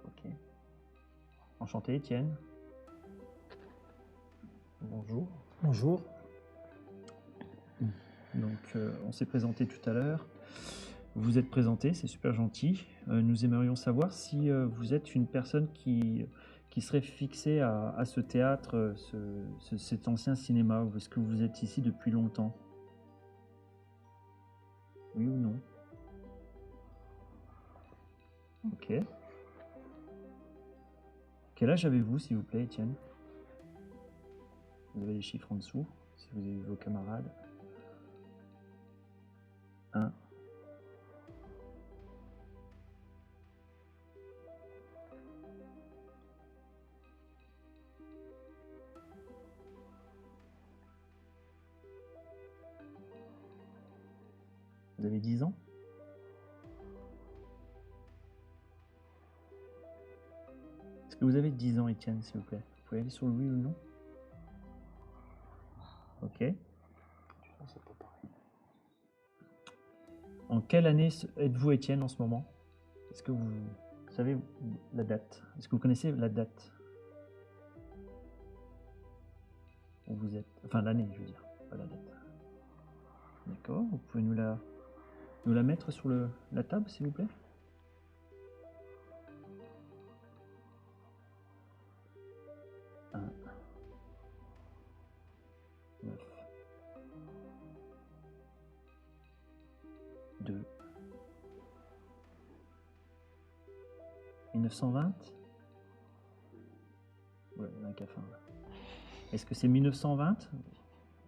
Ok. Enchanté, Étienne. Bonjour. Bonjour. Donc, on s'est présenté tout à l'heure. Vous vous êtes présenté, c'est super gentil. Nous aimerions savoir si vous êtes une personne qui serait fixée à ce théâtre, cet ancien cinéma, ou est-ce que vous êtes ici depuis longtemps? Oui ou non? Ok. Quel âge avez-vous, s'il vous plaît, Étienne? Vous avez les chiffres en dessous, si vous avez vu vos camarades. 1. Vous avez 10 ans? Est-ce que vous avez 10 ans, Étienne, s'il vous plaît? Vous pouvez aller sur le oui ou non? Ok. C'est pas pareil. En quelle année êtes-vous, Étienne, en ce moment? Est-ce que vous savez la date? Est-ce que vous connaissez la date où vous êtes? Enfin, l'année, je veux dire, pas la date. D'accord. Vous pouvez nous la mettre sur la table, s'il vous plaît? Un. 9. 2. 1920? Ouais, il y en a un qui a faim, là. Est-ce que c'est 1920?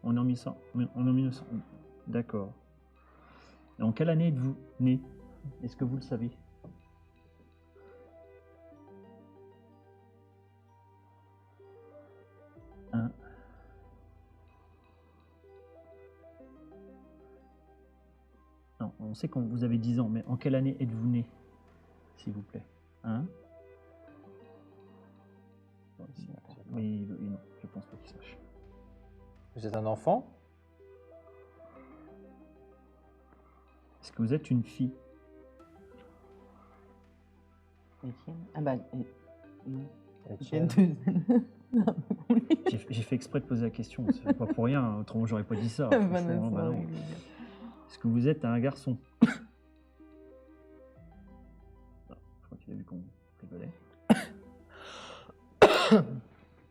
On est en 1900. On est en 1900. D'accord. Et en quelle année êtes-vous né? Est-ce que vous le savez? Un. Non, on sait que vous avez 10 ans, mais en quelle année êtes-vous né, s'il vous plaît? Hein? Oui, non, je pense pas qu'il sache. Vous êtes un enfant? Est-ce que vous êtes une fille? Étienne. Ah bah. Non. Étienne. J'ai fait exprès de poser la question, c'est pas pour rien, hein, autrement j'aurais pas dit ça. Franchement, bah non. Est-ce que vous êtes un garçon? Non, je crois qu'il a vu qu'on rigolait.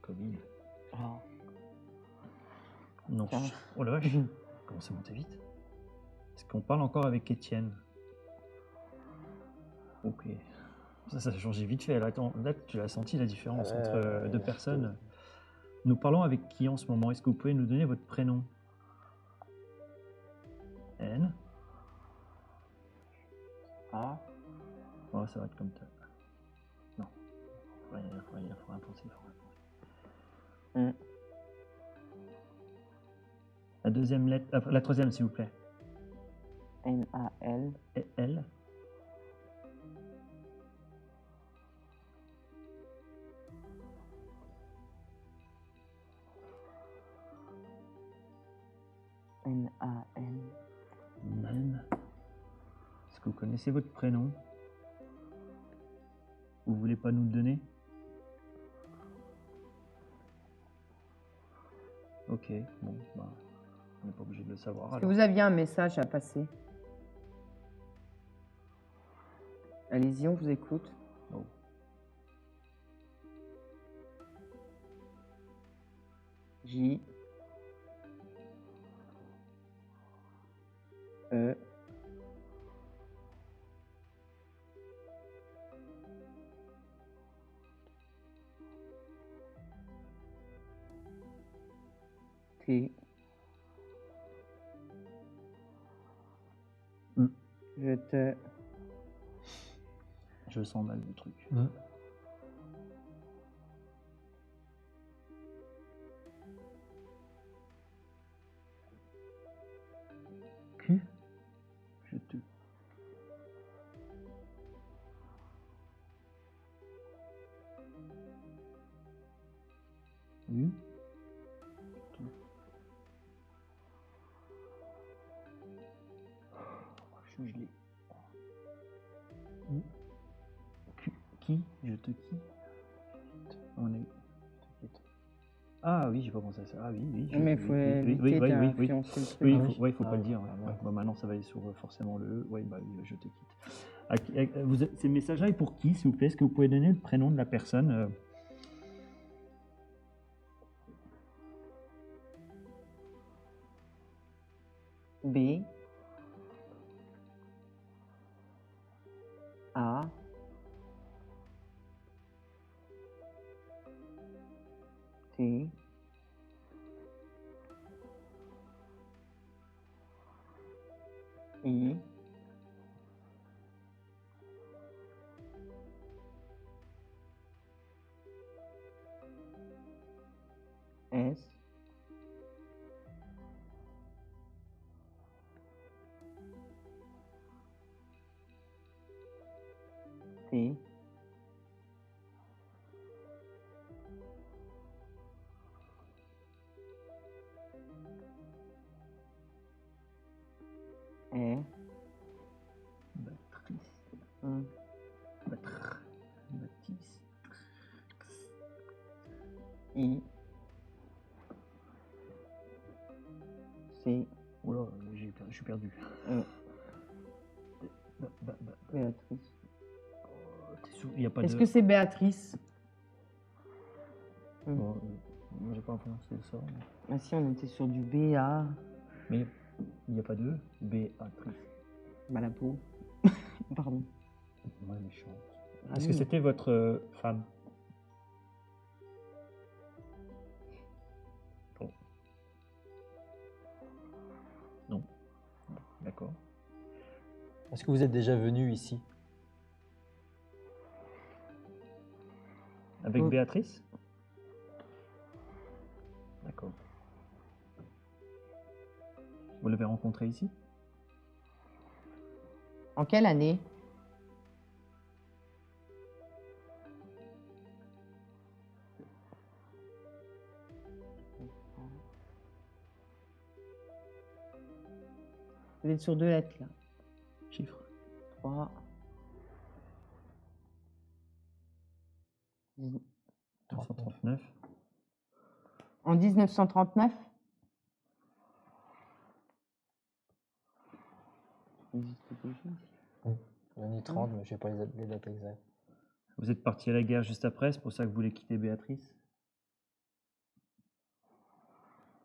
Covid. Oh. Non. Tiens. Oh la vache, comment ça monte vite? Est-ce qu'on parle encore avec Étienne? Ok. Ça a changé vite fait. Là, attends, là tu l'as senti la différence Ah ouais, entre deux ouais, personnes. Nous parlons avec qui en ce moment? Est-ce que vous pouvez nous donner votre prénom? N. A. Oh, ça va être comme ça. Non. Faut rien penser. La deuxième lettre, la troisième s'il vous plaît. N-A-L. Et L. N-A-N. Nan. Est-ce que vous connaissez votre prénom? Vous voulez pas nous le donner? Ok, bon, bah, on n'est pas obligé de le savoir. Est-ce que alors. vous aviez un message à passer? Allez-y, on vous écoute. Oh. J. E. T. Je te... Je sens mal le truc. Q. Je te... U. Je suis gelé. Qui? Je te qui? On est. Ah oui, j'ai pas pensé à ça. Ah oui. Mais il faut éviter d'influencer le truc. Oui, hein. il faut pas le dire. Ouais. Bah, maintenant, ça va aller sur forcément le E. Oui, bah oui, je te quitte. Ces messages-là, et pour qui, s'il vous plaît? Est-ce que vous pouvez donner le prénom de la personne? B. A. T. I. S. T. E. Baptiste. Baptiste. I. C. Oh là, je suis perdu. Béatrice. Il y a pas Est-ce de... que c'est Béatrice? Bon, moi, j'ai pas prononcé ça. Ah si, on était sur du BA. Mais il n'y a pas de E. Béatrice. Bah la peau. Pardon. Moi, méchante. Ah Est-ce oui. que c'était votre femme? Bon. Non. D'accord. Est-ce que vous êtes déjà venu ici? Avec Oh. Béatrice? D'accord. Vous l'avez rencontrée ici? En quelle année? Vous êtes sur 2 lettres là. Chiffre. 3. 1939. En 1939? L'année 30, mais je sais pas les dates exactes. Vous êtes parti à la guerre juste après, c'est pour ça que vous voulez quitter Béatrice?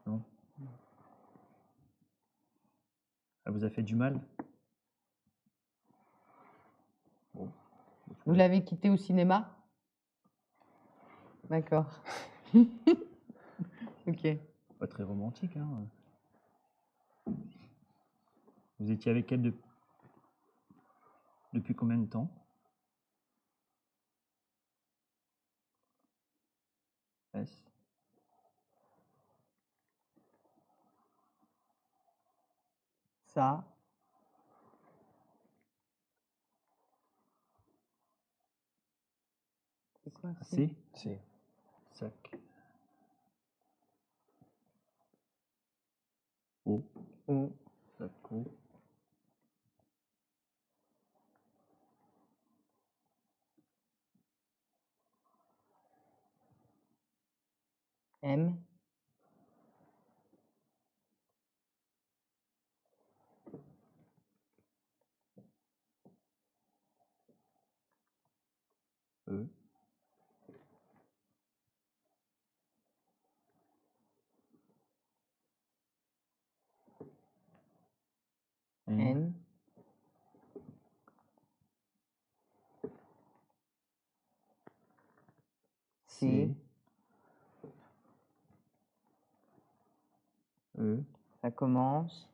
Non? Elle vous a fait du mal? Bon. Vous l'avez quitté au cinéma? D'accord. Ok. Pas très romantique, hein. Vous étiez avec elle depuis combien de temps? S. Ça. C'est quoi ça? C. C'est Sac. O. O. Sac. O. M. E. N. N. C. E. Ça commence.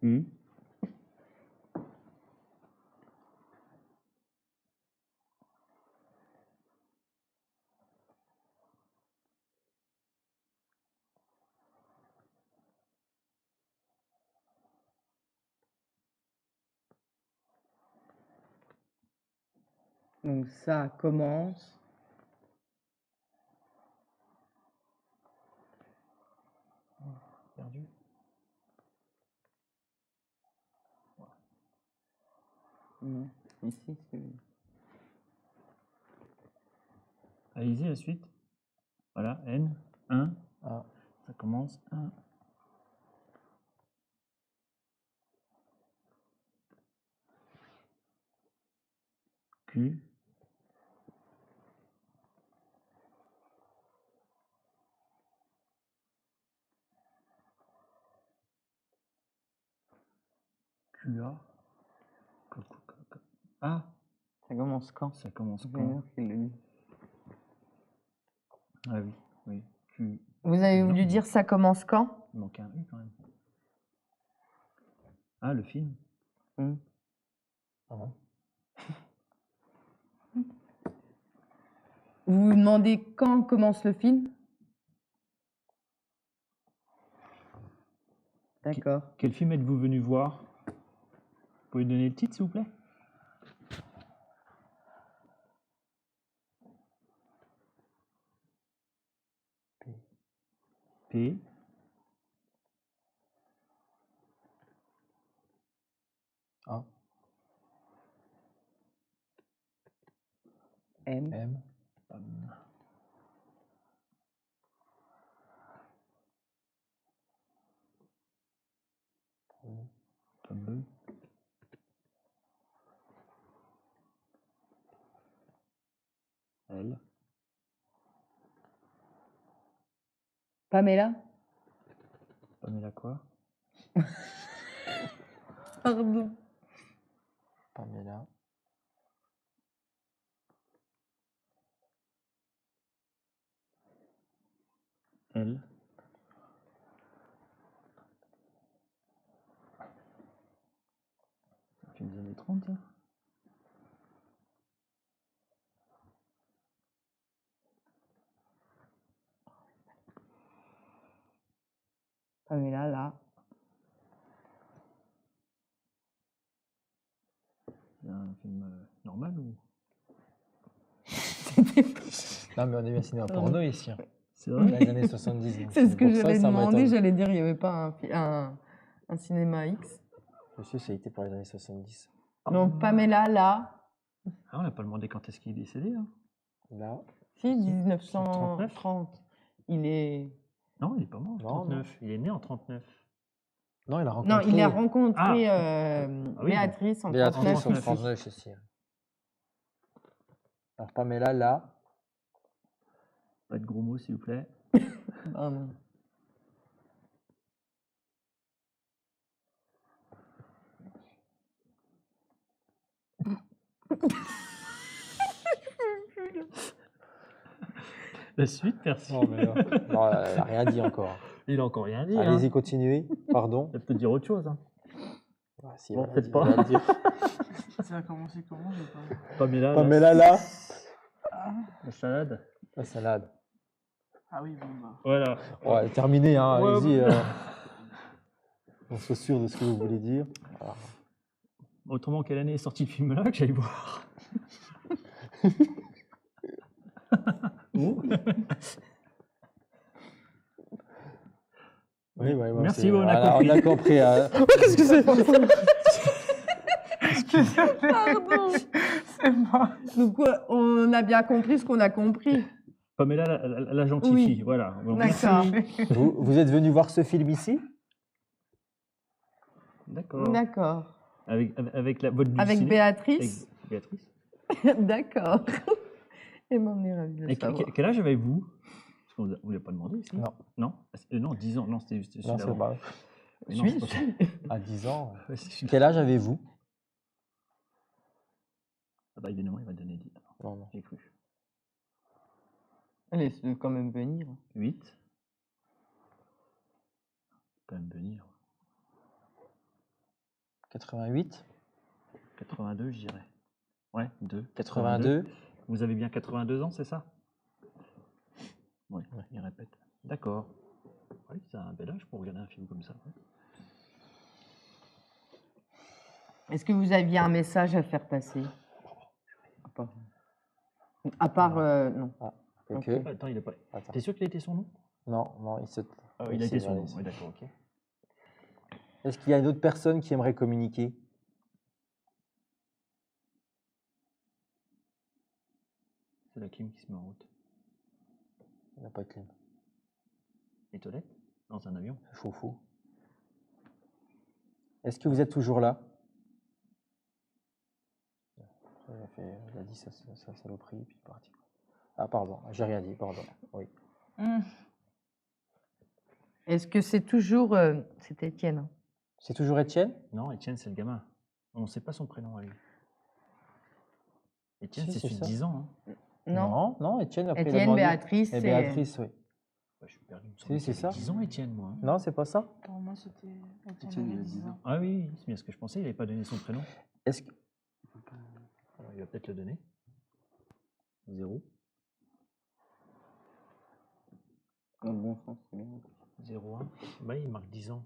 U. Donc ça commence. Perdu. Non, ici, c'est... Allez-y, la suite. Voilà, N. 1. A. Ça commence. 1. Q. QA. A. Ça commence quand? Ça commence C'est quand? Junior qui le dit. Ah oui, oui. Q. Vous avez Non, voulu dire ça commence quand? Il manque un U quand même. Ah, le film. Hmm. Vous vous demandez quand commence le film? D'accord. Quel film êtes-vous venu voir? Vous pouvez donner le titre, s'il vous plaît? P. A. M. M. Tome E. L. Pamela? Pamela quoi? Pardon. Pamela. L. Un film des années 30, ça? Pamela, là. C'est un film normal ou? Non, mais on est bien ciné en porno ici. Hein. C'est Dans vrai? les années 70. donc C'est ce que pour ça, j'allais ça demander. m'étonne. J'allais dire, il n'y avait pas un cinéma X. Monsieur, ça a été pour les années 70. Donc, Pamela, là. Ah, on n'a pas demandé quand est-ce qu'il est décédé, hein? Là. Si, 1930. Il est. Non, il n'est pas mort en Non, 39. Il est né en 39. Non, il a rencontré. Non, il a rencontré oui, Béatrice en Béatrice 39. en 39 ici. Alors, Pamela, là. Pas de gros mots, s'il vous plaît. Pardon. La suite, merci. Non, mais non, elle n'a rien dit encore. Il a encore rien dit. Allez-y, Hein. continuez. Pardon. Il va peut-être dire autre chose. Hein. Ah, si, Bon, elle va peut-être dire, pas. elle va dire. Ça a commencé comment, j'ai pas. Pamela, Pamela là. la salade. La salade. Ah oui, bon, bah. Voilà. Ouais, terminé, hein. Ouais, Allez-y. ouais. On soit sûr de ce que vous voulez dire. Voilà. Autrement, quelle année est sorti le film là que j'aille voir? Oui, Merci, c'est- on a voilà, compris. on a compris. Qu'est-ce que c'est? Pardon. C'est moi. Donc, on a bien compris ce qu'on a compris. Pamela, la gentille Oui. fille. Voilà. Bon, D'accord. Vous êtes venu voir ce film ici? D'accord. D'accord. Avec votre Avec ciné- Béatrice? Avec Béatrice. D'accord. Et m'en est ravie de le Et savoir. quel âge avez-vous? Parce qu'on ne vous l'a pas demandé ici. Non. Non, non, 10 ans. Non, c'était celui Non, c'est d'avant. pas. Mais non, Suis-je? c'est pas- À 10 ans. Ouais, c'est celui-là. Quel âge avez-vous? Ah bah, évidemment, il va donner 10. Non, non. J'ai cru. Laisse-le quand même venir. 8. Quand même venir. 88? 82, je dirais. Ouais, 2. 82? Vous avez bien 82 ans, c'est ça? Oui, il répète. D'accord. Oui, c'est un bel âge pour regarder un film comme ça. Ouais. Est-ce que vous aviez un message à faire passer? À part, non. Ok. Ok. Attends, il a pas. Attends. T'es sûr qu'il a été son nom? Non, non, il se. Ah, oui, il a c'est été son vrai, nom. c'est- Oui, d'accord, ok. Est-ce qu'il y a une autre personne qui aimerait communiquer? C'est la clim qui se met en route. Il n'y a pas de clim. Les toilettes? Dans un avion? C'est fou. Est-ce que vous êtes toujours là? Il a dit sa saloperie, puis il est parti. Ah, pardon, j'ai rien dit, pardon. Oui. Est-ce que c'est toujours. C'était Étienne. Hein. C'est toujours Étienne? Non, Étienne, c'est le gamin. On ne sait pas son prénom à lui. Étienne, Si, c'est c'est celui de ça. 10 ans. Hein. Non. Non, Étienne, après il a Étienne, demandé. Béatrice. Et et- Béatrice, oui. Ouais, je suis perdu. Il me Si, semblait c'est qu'il avait ça. 10 ans, Étienne, moi. Hein. Non, c'est pas ça? Pour moi, c'était Étienne, Étienne il avait a 10 10 ans. ans. Ah oui, c'est bien ce que je pensais. Il n'avait pas donné son prénom. Est-ce que... Alors, il va peut-être le donner. 0. Dans le bon sens, c'est bien. 0,1. Bah, il marque 10 ans.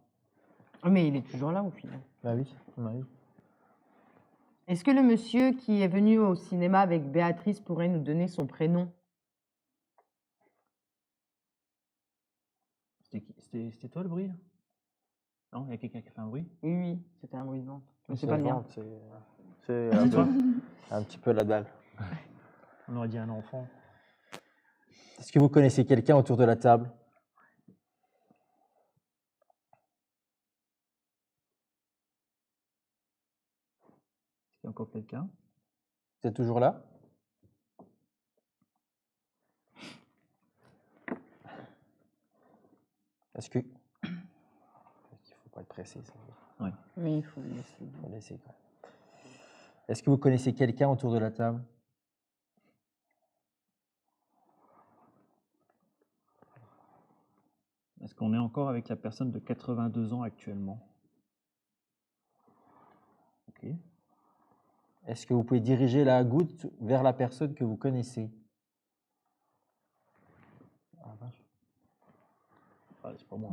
Mais il est toujours là au final. Bah oui, bah oui. Est-ce que le monsieur qui est venu au cinéma avec Béatrice pourrait nous donner son prénom? C'était toi le bruit là? Non, il y a quelqu'un qui a fait un bruit? Oui, oui, c'était un bruit de vente. Mais c'est C'est pas le le mien. ventre, c'est C'est toi? un petit peu la dalle. On aurait dit un enfant. Est-ce que vous connaissez quelqu'un autour de la table? Est-ce qu'il y a encore quelqu'un? Vous êtes toujours là? Est-ce que... Il ne faut pas être pressé, ça. Mais il faut le laisser. Faut laisser, quand même. Est-ce que vous connaissez quelqu'un autour de la table? Est-ce qu'on est encore avec la personne de 82 ans actuellement? Ok. Est-ce que vous pouvez diriger la goutte vers la personne que vous connaissez? Ah, vache. Ah, c'est pas moi.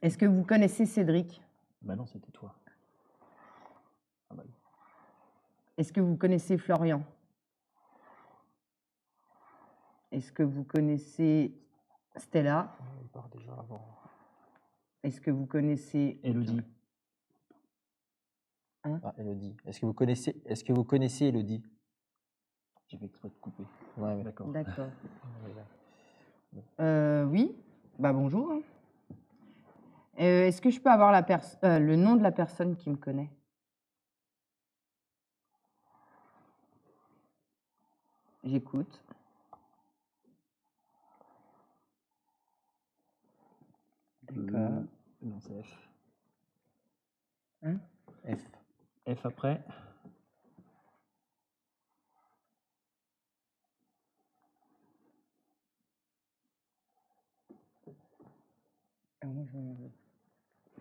Est-ce que vous connaissez Cédric? Bah non, c'était toi. Ah bah oui. Est-ce que vous connaissez Florian? Est-ce que vous connaissez Stella? Il part déjà avant. Est-ce que vous connaissez Élodie. Ah, Élodie. Est-ce que vous connaissez Élodie? J'ai fait exprès de couper. Ouais, ouais. D'accord. D'accord. Ouais. Oui. Bah bonjour. Hein. Est-ce que je peux avoir le nom de la personne qui me connaît? J'écoute. D'accord. Non, c'est F. Hein? F. F après.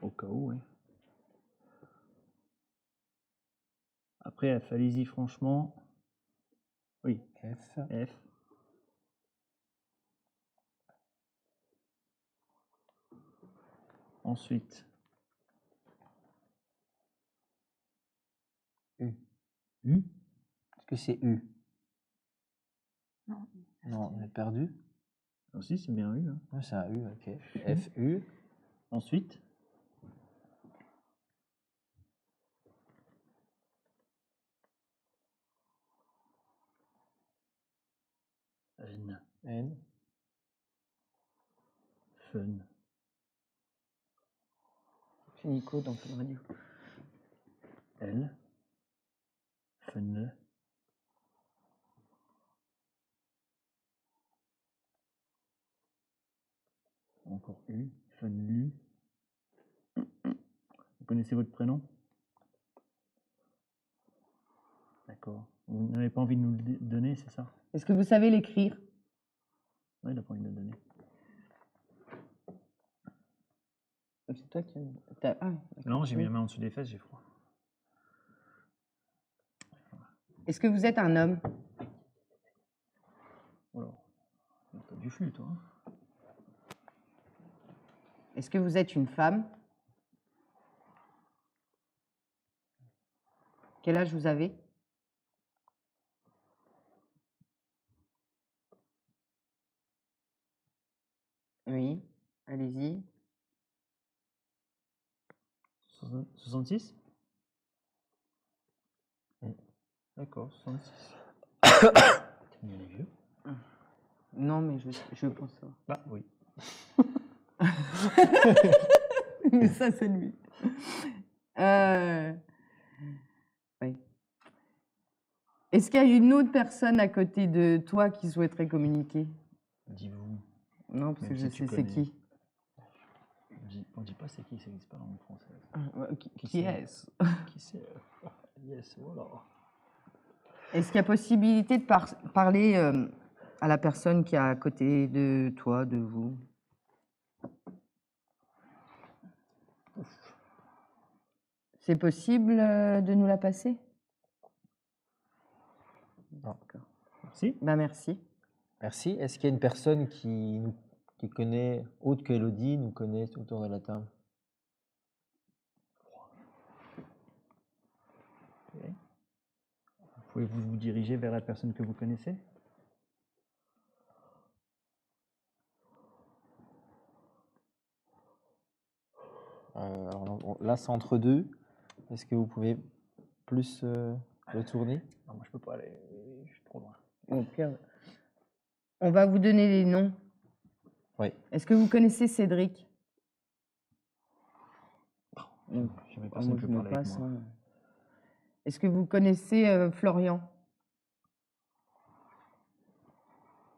Au cas où, oui. Après F, allez-y franchement. Oui, F. F. Ensuite, U. U. Est-ce que c'est U? Non. Non, on est perdu. Aussi, c'est bien U. Hein. Ouais, c'est un U, ok. F, U. Ensuite, N. N. Fun. C'est Nico dans Fun Radio. L. Fun. Encore U. Funlu. Vous connaissez votre prénom? D'accord. Vous n'avez pas envie de nous le donner, c'est ça? Est-ce que vous savez l'écrire? Non, il n'a pas envie de le donner. C'est toi qui... Ah, Non, j'ai mis la main en dessous des fesses, j'ai froid. est-ce que vous êtes un homme? Alors, t'as du flux, toi. Hein. Est-ce que vous êtes une femme? Quel âge vous avez? Oui, allez-y. 66? D'accord, 66. Il est vieux. Non, mais je pense ça. Ah oui. Mais ça, c'est lui. Oui. Est-ce qu'il y a une autre personne à côté de toi qui souhaiterait communiquer? Dis-vous. Non, parce Même que je si tu sais c'est connais. qui. On dit pas c'est qui, ça n'existe pas en langue française. Qui c'est est-ce? Qui c'est? Yes, voilà. Est-ce qu'il y a possibilité de parler à la personne qui est à côté de toi, de vous? C'est possible de nous la passer? D'accord. Merci. Ben merci. Merci. Est-ce qu'il y a une personne qui connaît, autre que Elodie, nous connaît autour de la table? Ok. Pouvez-vous vous diriger vers la personne que vous connaissez? Alors, là, c'est entre deux. Est-ce que vous pouvez plus le tourner? Non, moi je peux pas aller, je suis trop loin. Au pire, on va vous donner les noms. Oui. Est-ce que vous connaissez Cédric? Jamais personne ne peut parler avec moi. Est-ce que vous connaissez Florian?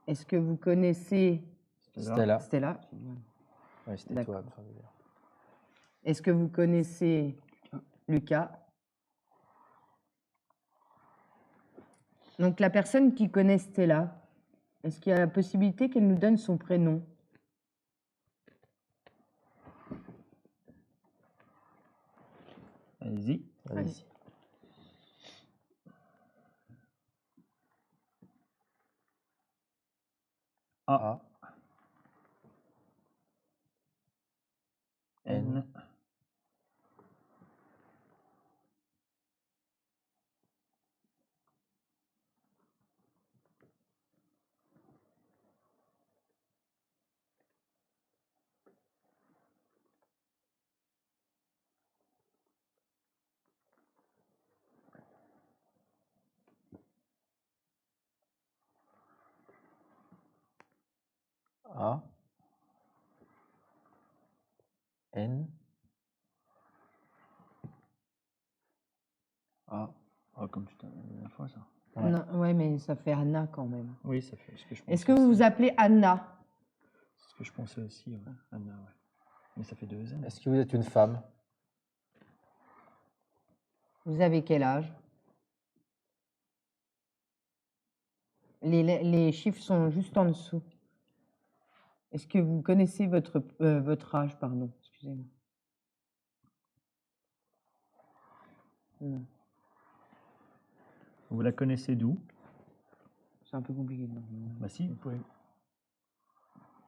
Est-ce que vous connaissez Stella. Stella? Oui, c'était D'accord. toi. Est-ce que vous connaissez Lucas? Donc la personne qui connaît Stella, est-ce qu'il y a la possibilité qu'elle nous donne son prénom? Allez-y. Allez-y. A. N. A. N. A. Ah, comme tu t'as la dernière fois, ça. Ouais. Non, ouais, mais ça fait Anna quand même. Oui, ça fait ce que je pensais. Est-ce que vous vous appelez Anna? C'est ce que je pensais aussi, ouais. Anna, ouais. Mais ça fait 2 ans. Est-ce que vous êtes une femme? Vous avez quel âge? Les chiffres sont juste en dessous. Est-ce que vous connaissez votre âge, pardon, excusez-moi. Non, Vous la connaissez d'où? c'est un peu compliqué. Non. Bah si, vous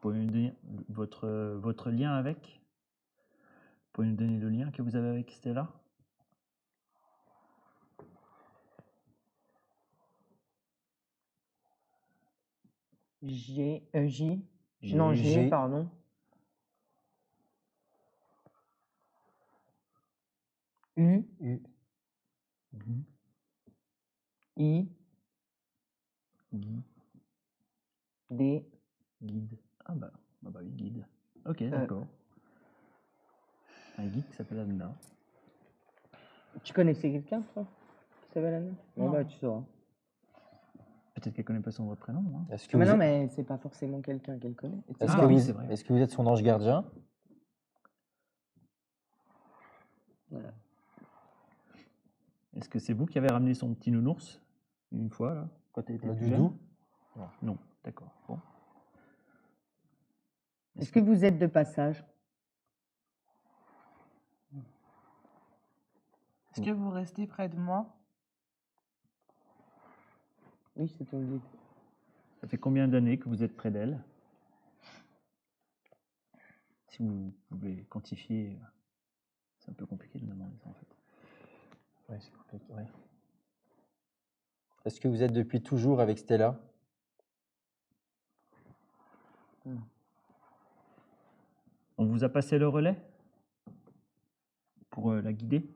pouvez nous donner votre lien avec? Vous pouvez nous donner le lien que vous avez avec Stella? Non, G. pardon. U, U. I, Guy, D, guide. Ah bah oui, guide. Ok, d'accord. Un guide qui s'appelle Anna. Tu connaissais quelqu'un, toi, qui s'appelle Anna? Bon, Non. bah, tu sauras. Peut-être qu'elle connaît pas son vrai prénom. Hein. Est-ce que, Mais vous non, êtes- mais c'est pas forcément quelqu'un qu'elle connaît. est-ce Ah que oui, vous- c'est vrai. est-ce que vous êtes son ange gardien? Est-ce que c'est vous qui avez ramené son petit nounours une fois, là, quand elle était Le plus doudou? jeune? Non, d'accord. Bon. Est-ce que vous êtes de passage? Est-ce que vous restez près de moi? Oui, c'est ton guide. Ça fait combien d'années que vous êtes près d'elle? Si vous pouvez quantifier, c'est un peu compliqué de demander ça en fait. Oui, c'est compliqué. Ouais. Est-ce que vous êtes depuis toujours avec Stella? On vous a passé le relais pour la guider?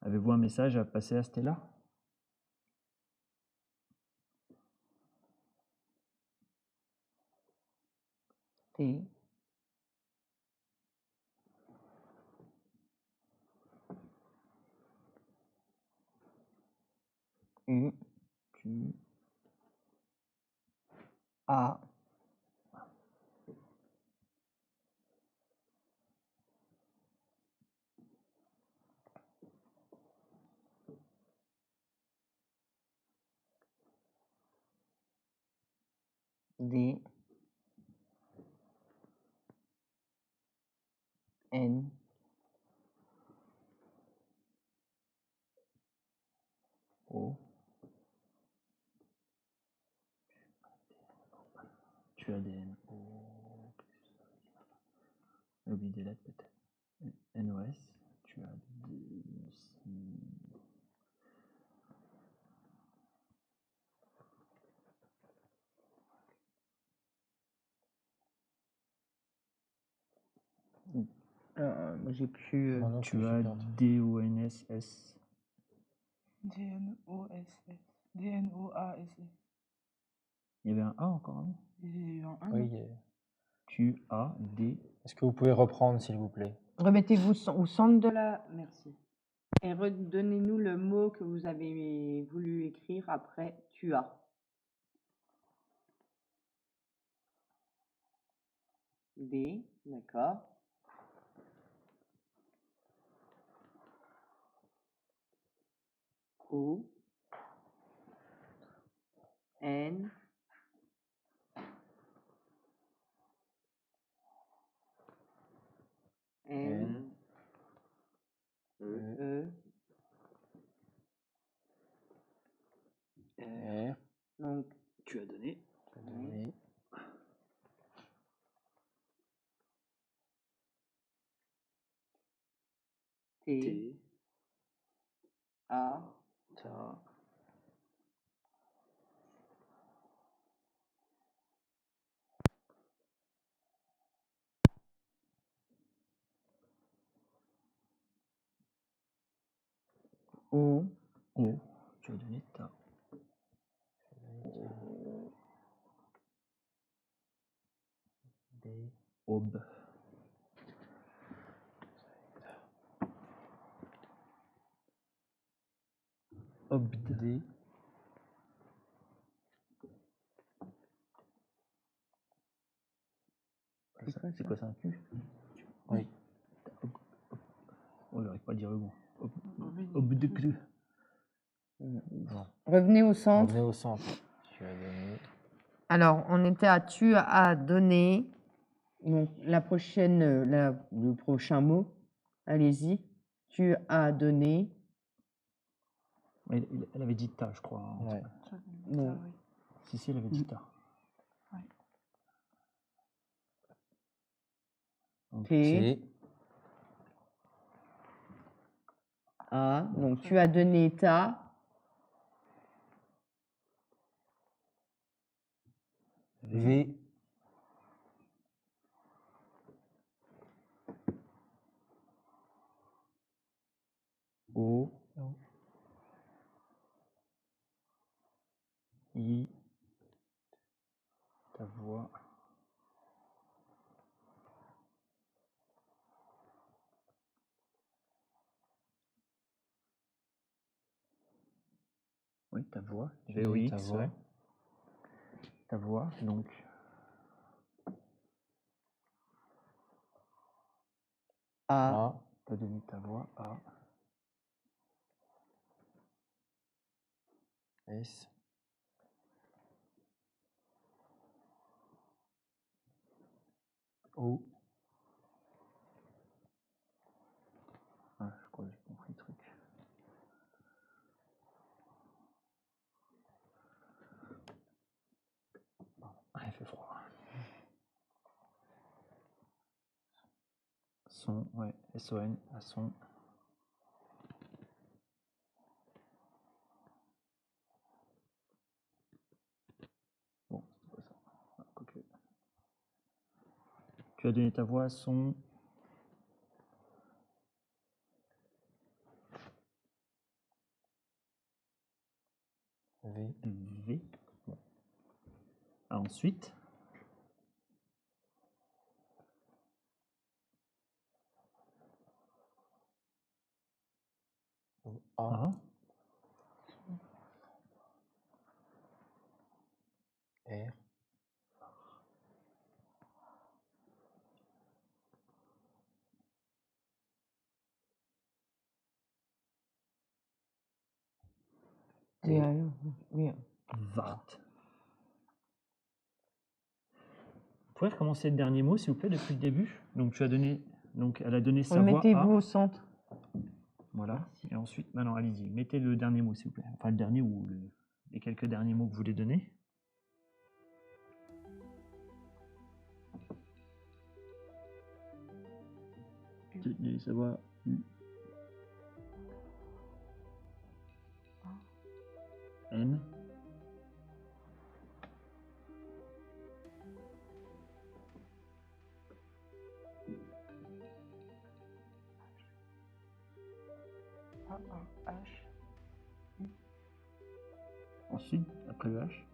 Avez-vous un message à passer à Stella? T, U, Q, A, D, N, O. Tu as des N, O. J'ai oublié des lettres peut-être. NOS. Tu as des. moi j'ai plus. Moi non Tu plus, as j'ai pas entendu. DONSS. D-N-O-S-S. D-N-O-A-S-S. Il y avait un A encore avant. Il y a eu un 1. Oui. Tu as D. Est-ce que vous pouvez reprendre, s'il vous plaît? Remettez-vous au centre de la. Merci. Et redonnez-nous le mot que vous avez voulu écrire après tu as. D, d'accord. O, N, N, E, R. donc Tu as donné. Oui. T, A, Ta. O, O. Tu as donné ta. D. Ob. Obd. D. C'est quoi ça, un Q? Oui. Oh, j'arrive pas à dire le mot. Obduklu. Non. Revenez au centre. Revenez au centre. Tu as donné. Alors, on était à tu as donné. Donc, le prochain mot, allez-y. Tu as donné. Elle avait dit ta, je crois. Hein. Ouais. Non. Si, elle avait dit ta. T. A. Donc, tu as donné ta. V. O. I. Ta voix. Oui, ta voix. VOX, ta voix. ouais. Ta voix, donc. A. A. T'as donné ta voix à. S. O. Ah, je crois que j'ai compris le truc. Ah, il fait froid. Son, ouais, SON, à son. Bon, c'est pas ça. Ah, quoique. Tu as donné ta voix à son. V. V. Bon. Ah, ensuite. A. A. R. Oui, oui. Vart. Vous pouvez recommencer le dernier mot, s'il vous plaît, depuis le début. Donc, tu as donné. Donc, elle a donné sa voix Remettez-vous à. au centre. Voilà. Et ensuite, maintenant, allez-y. Mettez le dernier mot, s'il vous plaît. Enfin, le dernier ou les quelques derniers mots que vous voulez donner. Tu as donné sa voix U. N. H. Ensuite, après le H.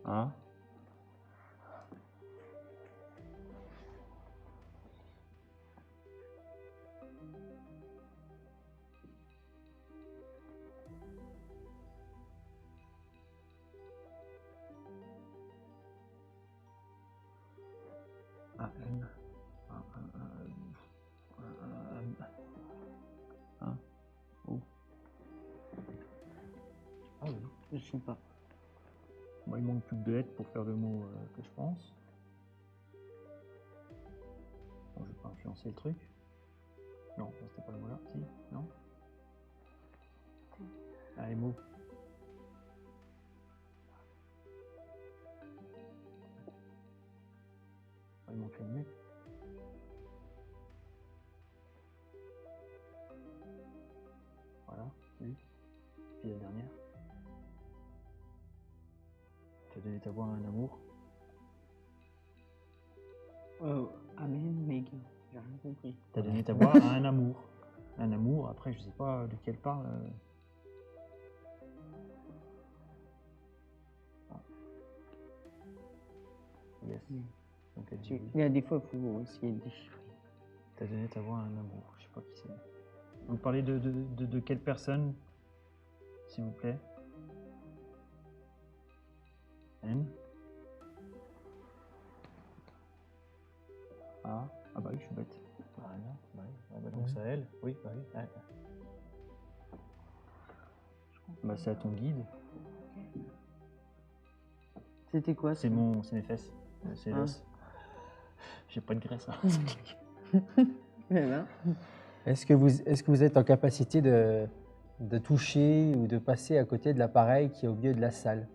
A. A. N. A. O. Ah oui, je ne sais pas. Bon, il manque plus que deux lettres pour faire le mot que je pense. Bon, je vais pas influencer le truc. Non, c'était pas le mot là. Si, non. Allez, mot. Il manque une lettre. Voilà, oui. Puis la dernière. Tu as donné ta voix à un amour. Amen, mais j'ai rien compris. Tu as donné ta voix à un amour. Un amour, après, je sais pas de quel parle. Ah. Yes. Donc, elle dit oui. Il y a des fois, il faut essayer de déchiffrer. Tu as donné ta voix à un amour. Je sais pas qui c'est. Vous parlez de quelle personne, s'il vous plaît? N. Ah bah oui, je suis bête. Bah non, bah oui. Ah bah donc c'est à elle. Oui, bah oui. Ouais. Bah c'est à ton guide. C'était quoi C'est mes fesses. C'est Ah. l'os. J'ai pas de graisse. Hein. Eh ben, Est-ce que vous êtes en capacité de toucher ou de passer à côté de l'appareil qui est au milieu de la salle?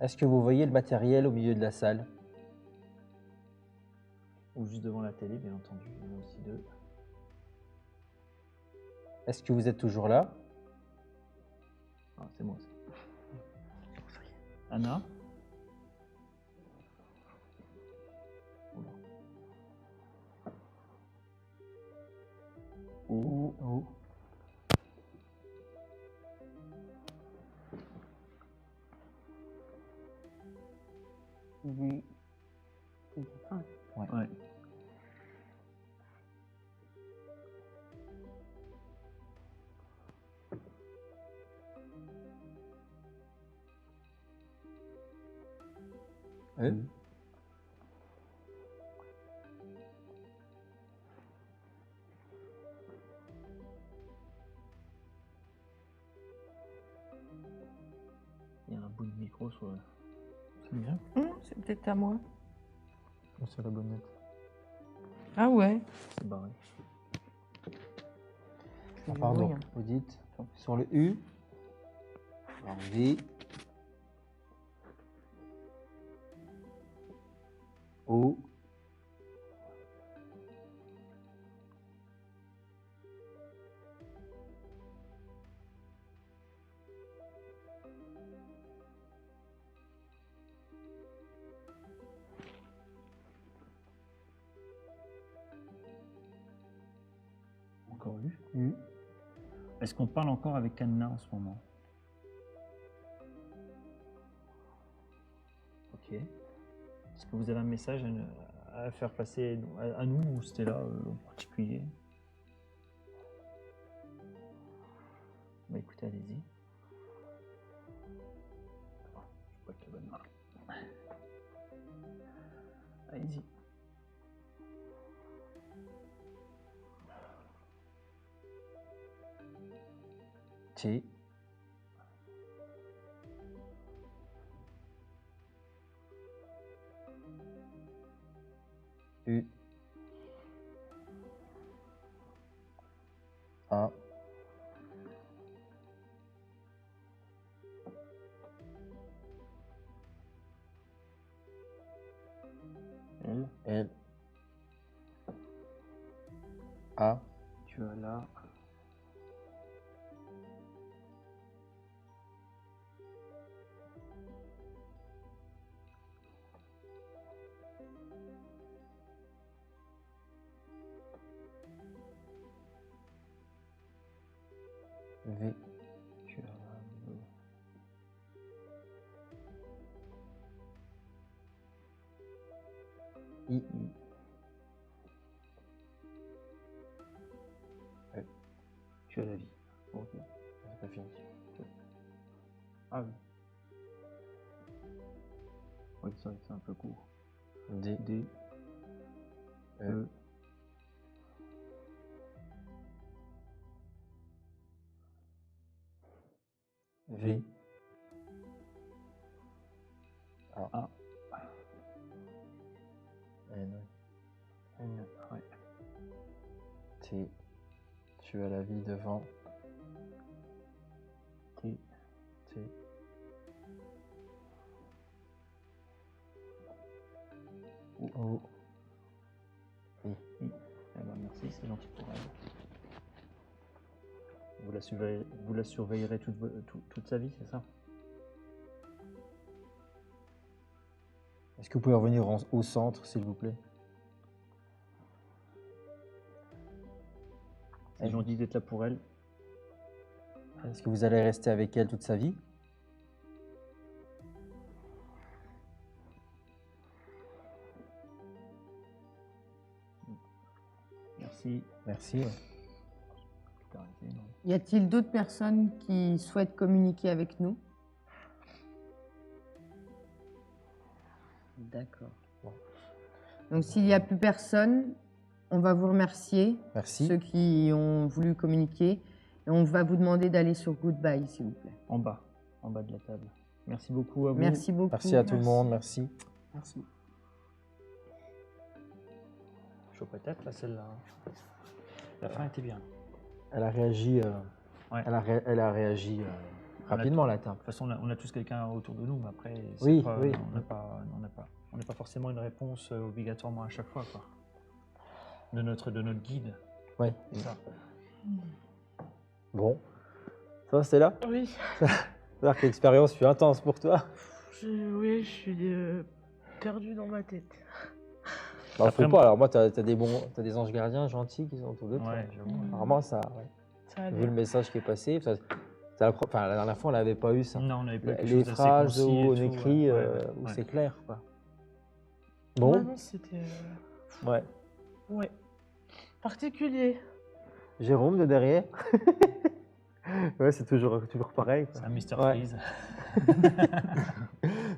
Est-ce que vous voyez le matériel au milieu de la salle? Ou juste devant la télé, bien entendu. Il y en a aussi deux. Est-ce que vous êtes toujours là? Ah, c'est moi ça. Anna. Oh. oui. Ouais. Il y a un bout de micro sur le... C'est bien. C'est peut-être à moi. C'est la bonnette. Ah ouais. C'est barré. Ah, pardon, vous dites sur le U, alors V, O, Encore U. Est-ce qu'on parle encore avec Anna en ce moment? Ok. Est-ce que vous avez un message à faire passer à nous ou c'était là en particulier? Bah écoutez, allez-y. Je peux pas te bonne main. Allez-y. T, U, A, Elle, L, A, tu as là. V, Tu as là. I, Tu as la vie. Ok. c'est pas fini. Ah oui. Oui, c'est vrai que c'est un peu court. D, D, E, V, A, A, N, N, ouais. T, tu as la vie devant, T, T, O, I. I. Eh ben, merci, c'est gentil pour elle. Vous la surveillerez toute sa vie, c'est ça? Est-ce que vous pouvez revenir au centre, s'il vous plaît? C'est gentil d'être là pour elle. Est-ce que vous allez rester avec elle toute sa vie? Merci. Merci. Ouais. Y a-t-il d'autres personnes qui souhaitent communiquer avec nous? D'accord. Donc s'il n'y a plus personne, on va vous remercier, Merci. ceux qui ont voulu communiquer, et on va vous demander d'aller sur Goodbye, s'il vous plaît. En bas de la table. Merci beaucoup à vous. Merci beaucoup. Merci à tout le monde, merci. Merci. Chaud peut-être, là, celle-là. La fin était bien. Elle a réagi, Ouais. elle a réagi rapidement la table. De toute façon, on a tous quelqu'un autour de nous, mais après, c'est Oui, pas- oui. on n'a pas forcément une réponse obligatoirement à chaque fois, quoi. De notre guide. Ouais. C'est ça. Bon. Ça va, Stella? Oui, C'est-à-dire que l'expérience fut intense pour toi. oui, je suis perdue dans ma tête. Bah, Après, faut pas. Alors moi, t'as des anges gardiens gentils qui sont autour de toi. Ouais, j'avoue. Apparemment, ça, ouais. Ça a Vu l'air. le message qui est passé, enfin, la dernière fois, on n'avait pas eu ça. Non, on n'avait pas quelque Les chose d'assez phrases concis où et on tout, écrit, ouais. où Ouais. c'est clair, quoi. Ouais, Bon, non, c'était ouais. ouais. Particulier. Jérôme de derrière. Ouais, c'est toujours pareil, quoi. C'est un Mr. Ouais. Freeze.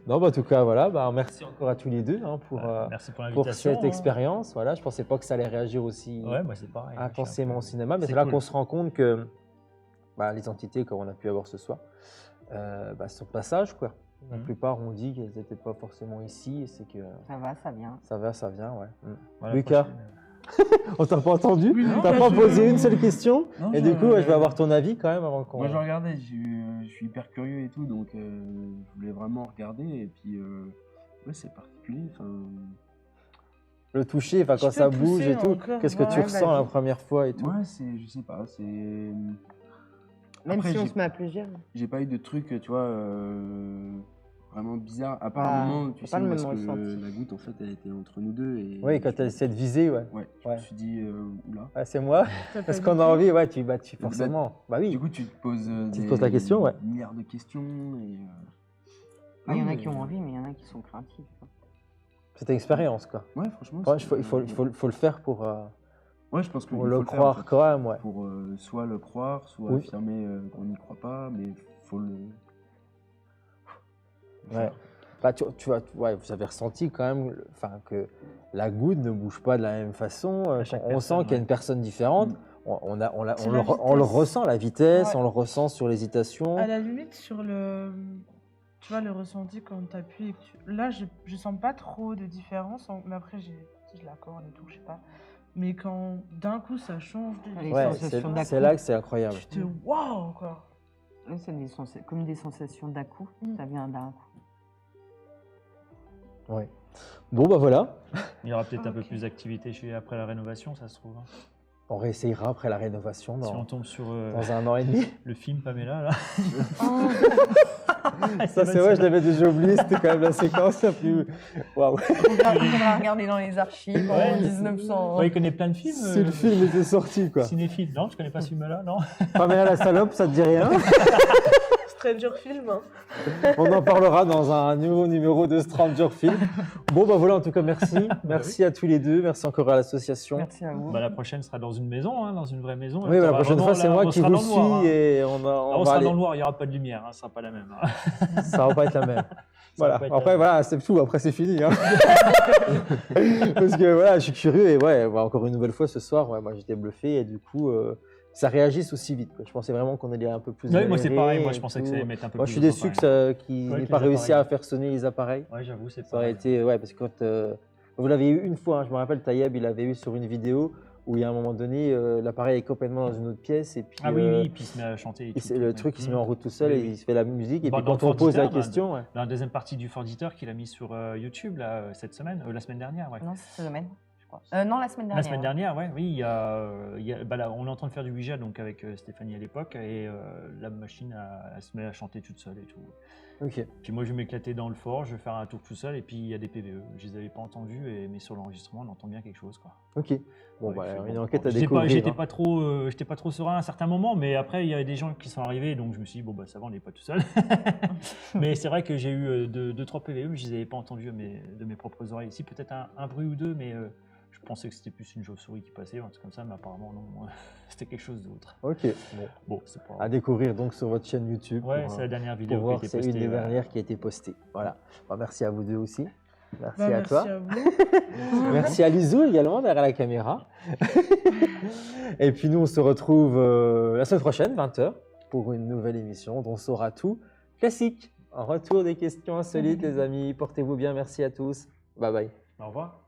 Non, bah, en tout cas, voilà. Bah, merci encore à tous les deux hein, pour Merci pour l'invitation. cette expérience. Voilà, je pensais pas que ça allait réagir aussi Ouais, moi c'est pareil. intensément au cinéma, mais C'est c'est là cool. qu'on se rend compte que bah, les entités comme on a pu avoir ce soir, bah, sont de passage, quoi. La Mhm. plupart ont dit qu'elles n'étaient pas forcément ici, et c'est que Ça va, ça vient. ça vient, ouais. Voilà, Lucas. prochaine, On t'a pas entendu? Oui, non, T'as bah, pas je- posé une seule question? Non, Et du coup, je vais avoir ton avis quand même avant qu'on. Moi, je regardais, je suis hyper curieux et tout, donc je voulais vraiment regarder. Et puis, ouais, c'est particulier. Enfin, Le toucher, enfin, Je quand peux ça bouge pousser et tout, encore, qu'est-ce que tu ouais, ressens la vas-y. première fois et tout? ouais, je sais pas, c'est. Même Après, si on j'ai- se met à plusieurs. J'ai pas eu de truc, tu vois, vraiment bizarre. À part Ah, un moment, tu c'est sais, pas le où même est-ce que ressenti. la goutte, en fait, elle était entre nous deux. Et Oui, quand je tu as me- cette visée, ouais. Ouais, je Ouais. me suis dit, oula. Ouais, c'est moi. T'as Parce pas qu'on dit a qui envie, ouais, tu forcément. Bah oui. Du coup, tu te poses, Tu te poses la question, ouais. milliards de questions. Et, Il y en non, a mais- qui ont envie, mais il y en a qui sont craintifs. C'est une expérience, quoi. Ouais, franchement. Ouais, c'est- faut le faire pour Ouais, je pense qu'il faut le faire, en croire fait. quand même, ouais. Pour soit le croire, soit Oui. affirmer qu'on n'y croit pas, mais faut le. Ouais. Bah, tu vois, ouais, vous avez ressenti quand même enfin, que la goutte ne bouge pas de la même façon. chaque On personne, sent qu'il y a ouais. une personne différente. Mm. C'est On la le vitesse. ressent, la vitesse, Ouais. on le ressent sur l'hésitation. À la limite, sur le. Tu vois, le ressenti quand t'appuies. Là, je sens pas trop de différence. Mais après, j'ai la corne et tout, je sais pas. Mais quand d'un coup ça change de Les Ouais, sensations d'un c'est coup. là que c'est incroyable. tu te waouh quoi. Ouais, c'est comme des sensations d'un coup. Mm. Ça vient d'un coup. Ouais. Bon, bah voilà. Il y aura peut-être un peu Ok. plus d'activité après la rénovation, ça se trouve. Hein. On réessayera après la rénovation Si on dans, tombe sur dans 1 an et demi. le film Pamela, là. Ça, c'est vrai, je l'avais déjà oublié. C'était quand même la séquence la plus. Waouh. Il faudra regarder dans les archives en Ouais. 1900. Ouais, il connaît plein de films. Si le film était sorti, quoi. Cinéphile. Non, je connais pas ce film-là, non. Pamela la salope, ça te dit rien? Stranger Film. Hein. On en parlera dans un nouveau numéro de Stranger Film. Bon, bah voilà, en tout cas, merci. Merci à tous les deux. Merci encore à l'association. Merci à vous. Bah, la prochaine sera dans une maison, hein, dans une vraie maison. Oui, bah, la Là, prochaine vraiment, fois, c'est là, moi on qui sera vous dans le noir, suis hein. et on Là, on va sera aller. dans le noir, il n'y aura pas de lumière, hein, ce sera pas la même. Hein. Ça va pas être la même. Ça va Voilà. pas être Après, la voilà, c'est tout. Après, c'est fini. Hein. Parce que voilà, je suis curieux et ouais, bah, encore une nouvelle fois ce soir, ouais, moi j'étais bluffé et du coup, ça réagisse aussi vite, quoi. Je pensais vraiment qu'on allait un peu plus. Ouais, moi, c'est galérer pareil. Moi, et je pensais que tout. ça allait mettre un peu Moi, plus je suis de déçu temps, pareil. qu'il Ouais, n'ait que pas les réussi à appareils. faire sonner les appareils. Ouais, j'avoue, c'est Ça aurait pareil. été, ouais, parce que quand vous l'avez eu une fois, hein, je me rappelle, Taïeb, il avait eu sur une vidéo où il y a un moment donné, l'appareil est complètement dans une autre pièce et puis Ah oui, oui, puis il se met à chanter. Et tout, le ouais. truc il se met en route tout seul Oui, et oui. il se fait la musique et Bah, puis dans quand on le pose la Forditeur, question, ouais. Dans la deuxième partie du Forditeur qu'il a mis sur YouTube là, cette semaine, la semaine dernière, ouais. Non, c'est cette semaine, je crois. Non, la semaine La dernière. semaine dernière, ouais, oui, bah là, on est en train de faire du Ouija donc avec Stéphanie à l'époque et la machine elle se met à chanter toute seule et tout. Ok. Puis moi je vais m'éclater dans le fort, je vais faire un tour tout seul et puis il y a des PVE. Je les avais pas entendus mais sur l'enregistrement on entend bien quelque chose quoi. Ok. Bon, Ouais, bah, il fait une bon. enquête à J'étais découvrir. J'étais hein. pas trop serein à un certain moment, mais après il y a des gens qui sont arrivés donc je me suis dit bon bah ça va on n'est pas tout seul. Mais c'est vrai que j'ai eu 2-3 PVE mais je les avais pas entendus de mes propres oreilles. Ici peut-être un bruit ou deux mais Je pensais que c'était plus une chauve-souris qui passait, un truc comme ça, mais apparemment non, c'était quelque chose d'autre. Ok, bon. Bon, c'est pas À grave. découvrir donc sur votre chaîne YouTube. Ouais, pour, c'est la dernière pour vidéo qui a voir, été c'est postée. une des ouais. dernières qui a été postée. Voilà. Bon, merci à vous deux aussi. Merci Bah, à merci toi. à vous. Merci à Lizou également derrière la caméra. Et puis nous, on se retrouve la semaine prochaine, 20h, pour une nouvelle émission dont on saura tout. Classique. En retour des questions insolites, les amis. Portez-vous bien. Merci à tous. Bye bye. Au revoir.